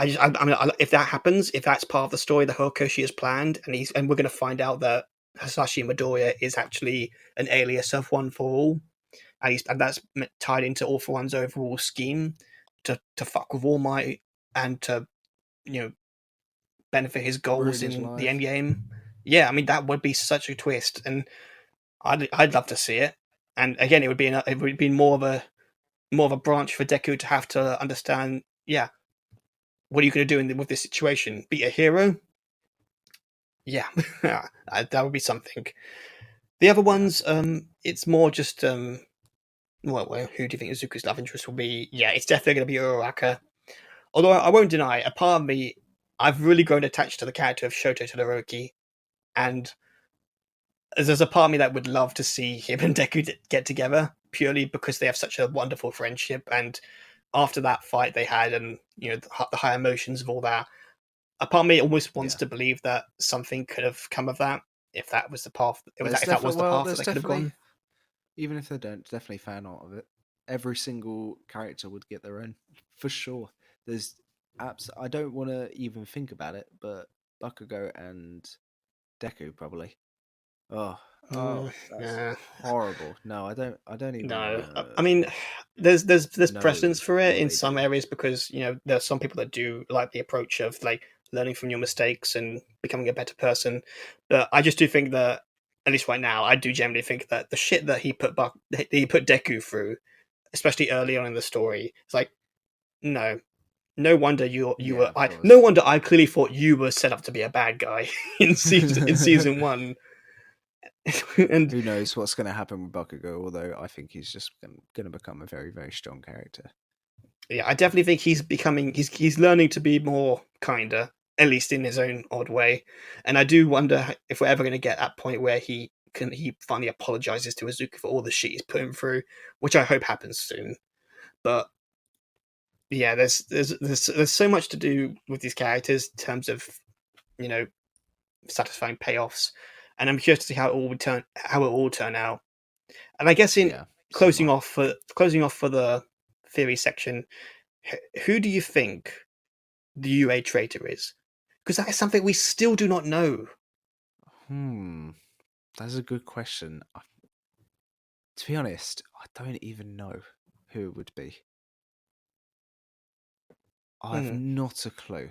mean, if that happens, if that's part of the story that Horikoshi has planned, and we're going to find out that Hasashi Midoriya is actually an alias of One for All, and that's tied into All for One's overall scheme to fuck with All Might and to you know benefit his goals Ruin his in the end life. game. Yeah, I mean that would be such a twist, and I'd love to see it. And again, it would be more of a branch for Deku to have to understand. Yeah, what are you going to do with this situation? Be a hero? Yeah, that would be something. The other Yeah, ones, it's more just Well, who do you think Izuku's love interest will be? Yeah, it's definitely going to be Uraraka. Although I won't deny, a part of me, I've really grown attached to the character of Shoto Todoroki, and there's a part of me that would love to see him and Deku get together purely because they have such a wonderful friendship. And after that fight they had, and the high emotions of all that, a part of me almost wants Yeah. to believe that something could have come of that if that was the path. There's If that was definitely the path that there's they could have definitely gone. even if they don't, definitely fan art of it. Every single character would get their own for sure. There's apps. I don't want to even think about it, but Bakugo and Deku probably. Oh, Mm, that's yeah. horrible. No, I don't. I don't even want No, to I mean, there's know precedence for it what in they some do. areas because there are some people that do like the approach of like learning from your mistakes and becoming a better person. But I just do think that, at least right now, I do generally think that the shit that he put Deku through, especially early on in the story, it's like no. No wonder you Yeah, were of I. No course. wonder I clearly thought you were set up to be a bad guy in season one, and Who knows what's going to happen with Bakugo? Although I think he's just going to become a very, very strong character. yeah, I definitely think he's learning to be more kinder, at least in his own odd way. And I do wonder if we're ever going to get that point where he finally apologizes to Izuku for all the shit he's put him through, which I hope happens soon. But yeah, there's so much to do with these characters in terms of you know satisfying payoffs, and I'm curious to see how it will all turn out. And I guess in Yeah, so am closing I. off for the theory section, who do you think the UA traitor is? Because that is something we still do not know. That's a good question. To be honest, I don't even know who it would be. I've Hmm. not a clue.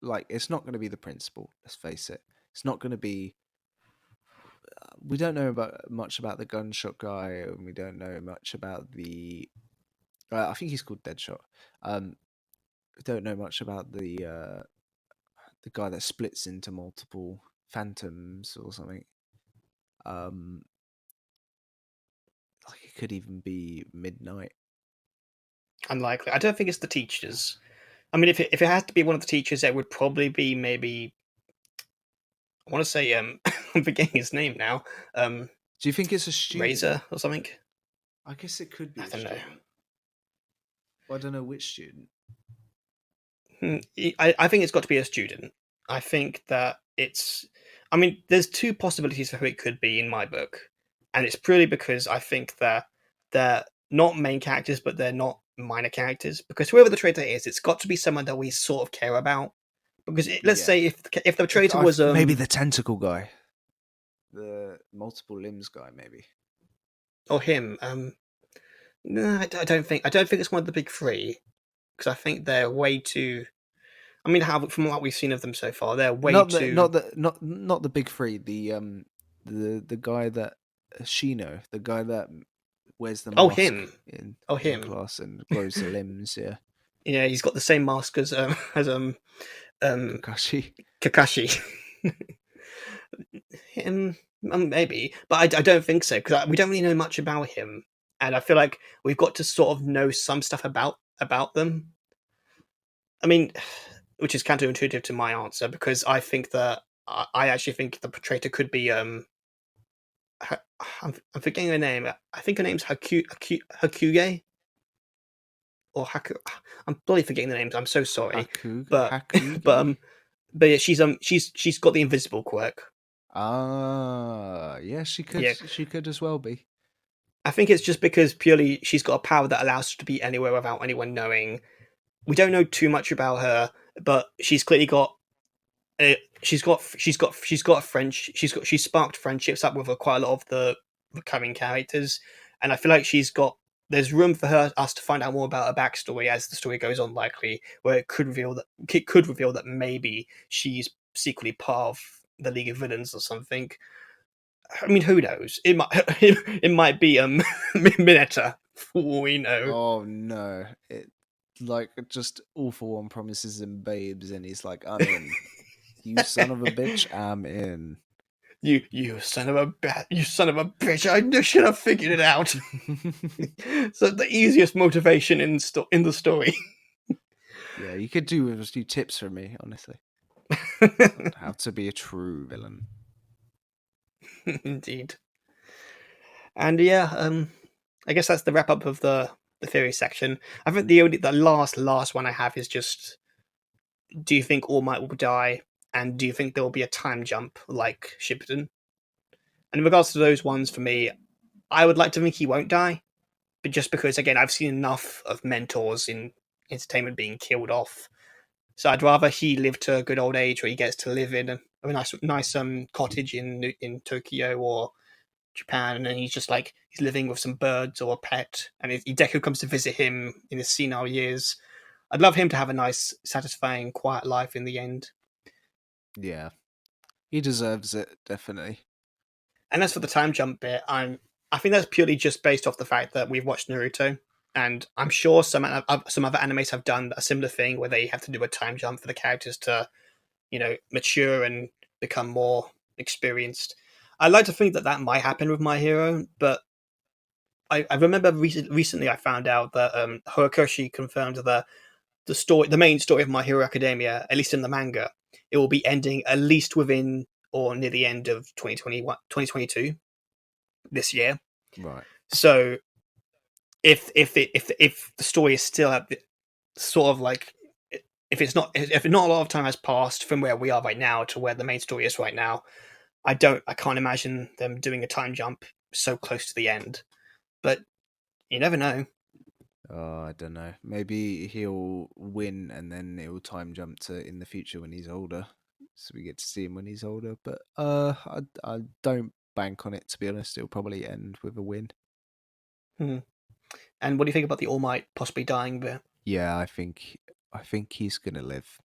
Like, it's not going to be the principal. Let's face it. It's not going to be. We don't know about much about the gunshot guy, and we don't know much about the. I think he's called Deadshot. We don't know much about the guy that splits into multiple phantoms or something. Um, like it could even be Midnight. Unlikely. I don't think it's the teachers. I mean, if it had to be one of the teachers, it would probably be maybe. I want to say I'm forgetting his name now. Um, Do you think it's a student? Razor or something. I guess it could I be a don't know. student. But I don't know which student. I think it's got to be a student. I think that it's. I mean, there's two possibilities for who it could be in my book, and it's purely because I think that they're not main characters, but they're not minor characters. Because whoever the traitor is, it's got to be someone that we sort of care about. Because let's Yeah. say if the traitor was Maybe the tentacle guy, the multiple limbs guy, maybe. or him no, I don't think it's one of the big three because I think they're way too. I mean, how from what we've seen of them so far, they're way too. Not the big three. The guy that Shino, the guy that wears the Oh, mask him. in Oh, in him. class and grows the limbs. Yeah, Yeah, he's got the same mask as um Kakashi. Kakashi. him, maybe, but I don't think so because we don't really know much about him, and I feel like we've got to sort of know some stuff about them. I mean, which is counterintuitive to my answer because I think that I actually think the traitor could be I'm forgetting her name. I think her name's Hakuge or Haku. I'm bloody forgetting the names. I'm so sorry, but but Hakugi. but yeah, she's got the invisible quirk. Ah, yeah, Yeah, she could as well be. I think it's just because purely she's got a power that allows her to be anywhere without anyone knowing. We don't know too much about her, but she's clearly got. She's got a French. She's sparked friendships up with quite a lot of the recurring characters, and I feel like she's got. There's room for us to find out more about her backstory as the story goes on. Likely, where it could reveal that maybe she's secretly part of the League of Villains or something. I mean, who knows? It might it might be Mineta for all we know. Oh no, it like just all for one promises and babes, and he's like, I'm in. You son of a bitch, I'm in. You son of a you son of a bitch! I should have figured it out. So the easiest motivation in the story. Yeah, you could do with a few tips from me, honestly, on how to be a true villain. Indeed. And yeah, I guess that's the wrap up of the theory section. I think the last one I have is just: do you think All Might will die, and do you think there will be a time jump like Shippuden? And in regards to those ones, for me, I would like to think he won't die, but just because again I've seen enough of mentors in entertainment being killed off, so I'd rather he live to a good old age where he gets to live in a nice cottage in Tokyo or Japan, and he's just like he's living with some birds or a pet, and if Deku comes to visit him in his senile years, I'd love him to have a nice, satisfying, quiet life in the end. Yeah, he deserves it, definitely. And as for the time jump bit, I think that's purely just based off the fact that we've watched Naruto, and I'm sure some other animes have done a similar thing where they have to do a time jump for the characters to mature and become more experienced. I like to think that that might happen with My Hero, but I remember recently I found out that Horikoshi confirmed that the main story of My Hero Academia, at least in the manga, it will be ending at least within or near the end of 2022 this year. Right. So if the story is still at the, sort of like if not a lot of time has passed from where we are right now to where the main story is right now, I can't imagine them doing a time jump so close to the end. But you never know. Oh, I don't know. Maybe he'll win and then it will time jump to in the future when he's older. So we get to see him when he's older. But I don't bank on it, to be honest. It'll probably end with a win. Hmm. And what do you think about the All Might possibly dying bit? Yeah, I think he's gonna live.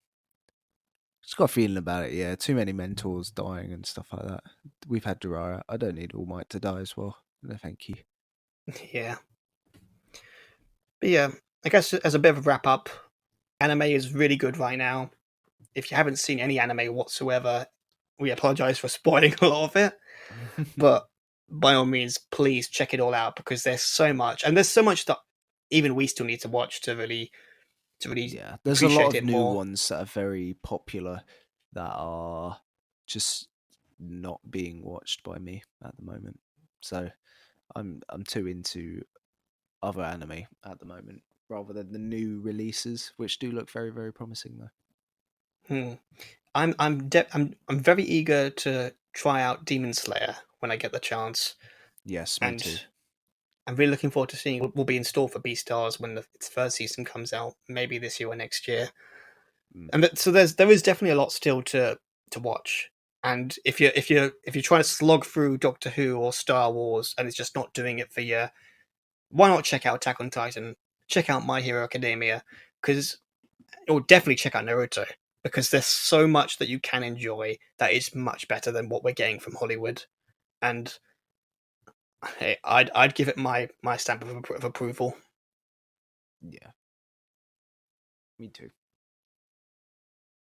Just got a feeling about it, yeah. Too many mentors dying and stuff like that. We've had Jiraiya. I don't need All Might to die as well. No, thank you. Yeah. But yeah, I guess as a bit of a wrap up, anime is really good right now. If you haven't seen any anime whatsoever, we apologize for spoiling a lot of it. But by all means, please check it all out because there's so much, and there's so much that even we still need to watch to really Yeah, there's a lot appreciate of it new more. ones that are very popular that are just not being watched by me at the moment. So I'm too into other anime at the moment rather than the new releases, which do look very, very promising though. Hmm. I'm very eager to try out Demon Slayer when I get the chance, Yes, me and too. I'm really looking forward to seeing what will be in store for Beastars when its first season comes out, maybe this year or next year. Mm. And so there is definitely a lot still to watch. And if you're trying to slog through Doctor Who or Star Wars and it's just not doing it for you, why not check out Attack on Titan? Check out My Hero Academia because or definitely check out Naruto because there's so much that you can enjoy that is much better than what we're getting from Hollywood. And hey, I'd give it my stamp of approval. Yeah, me too.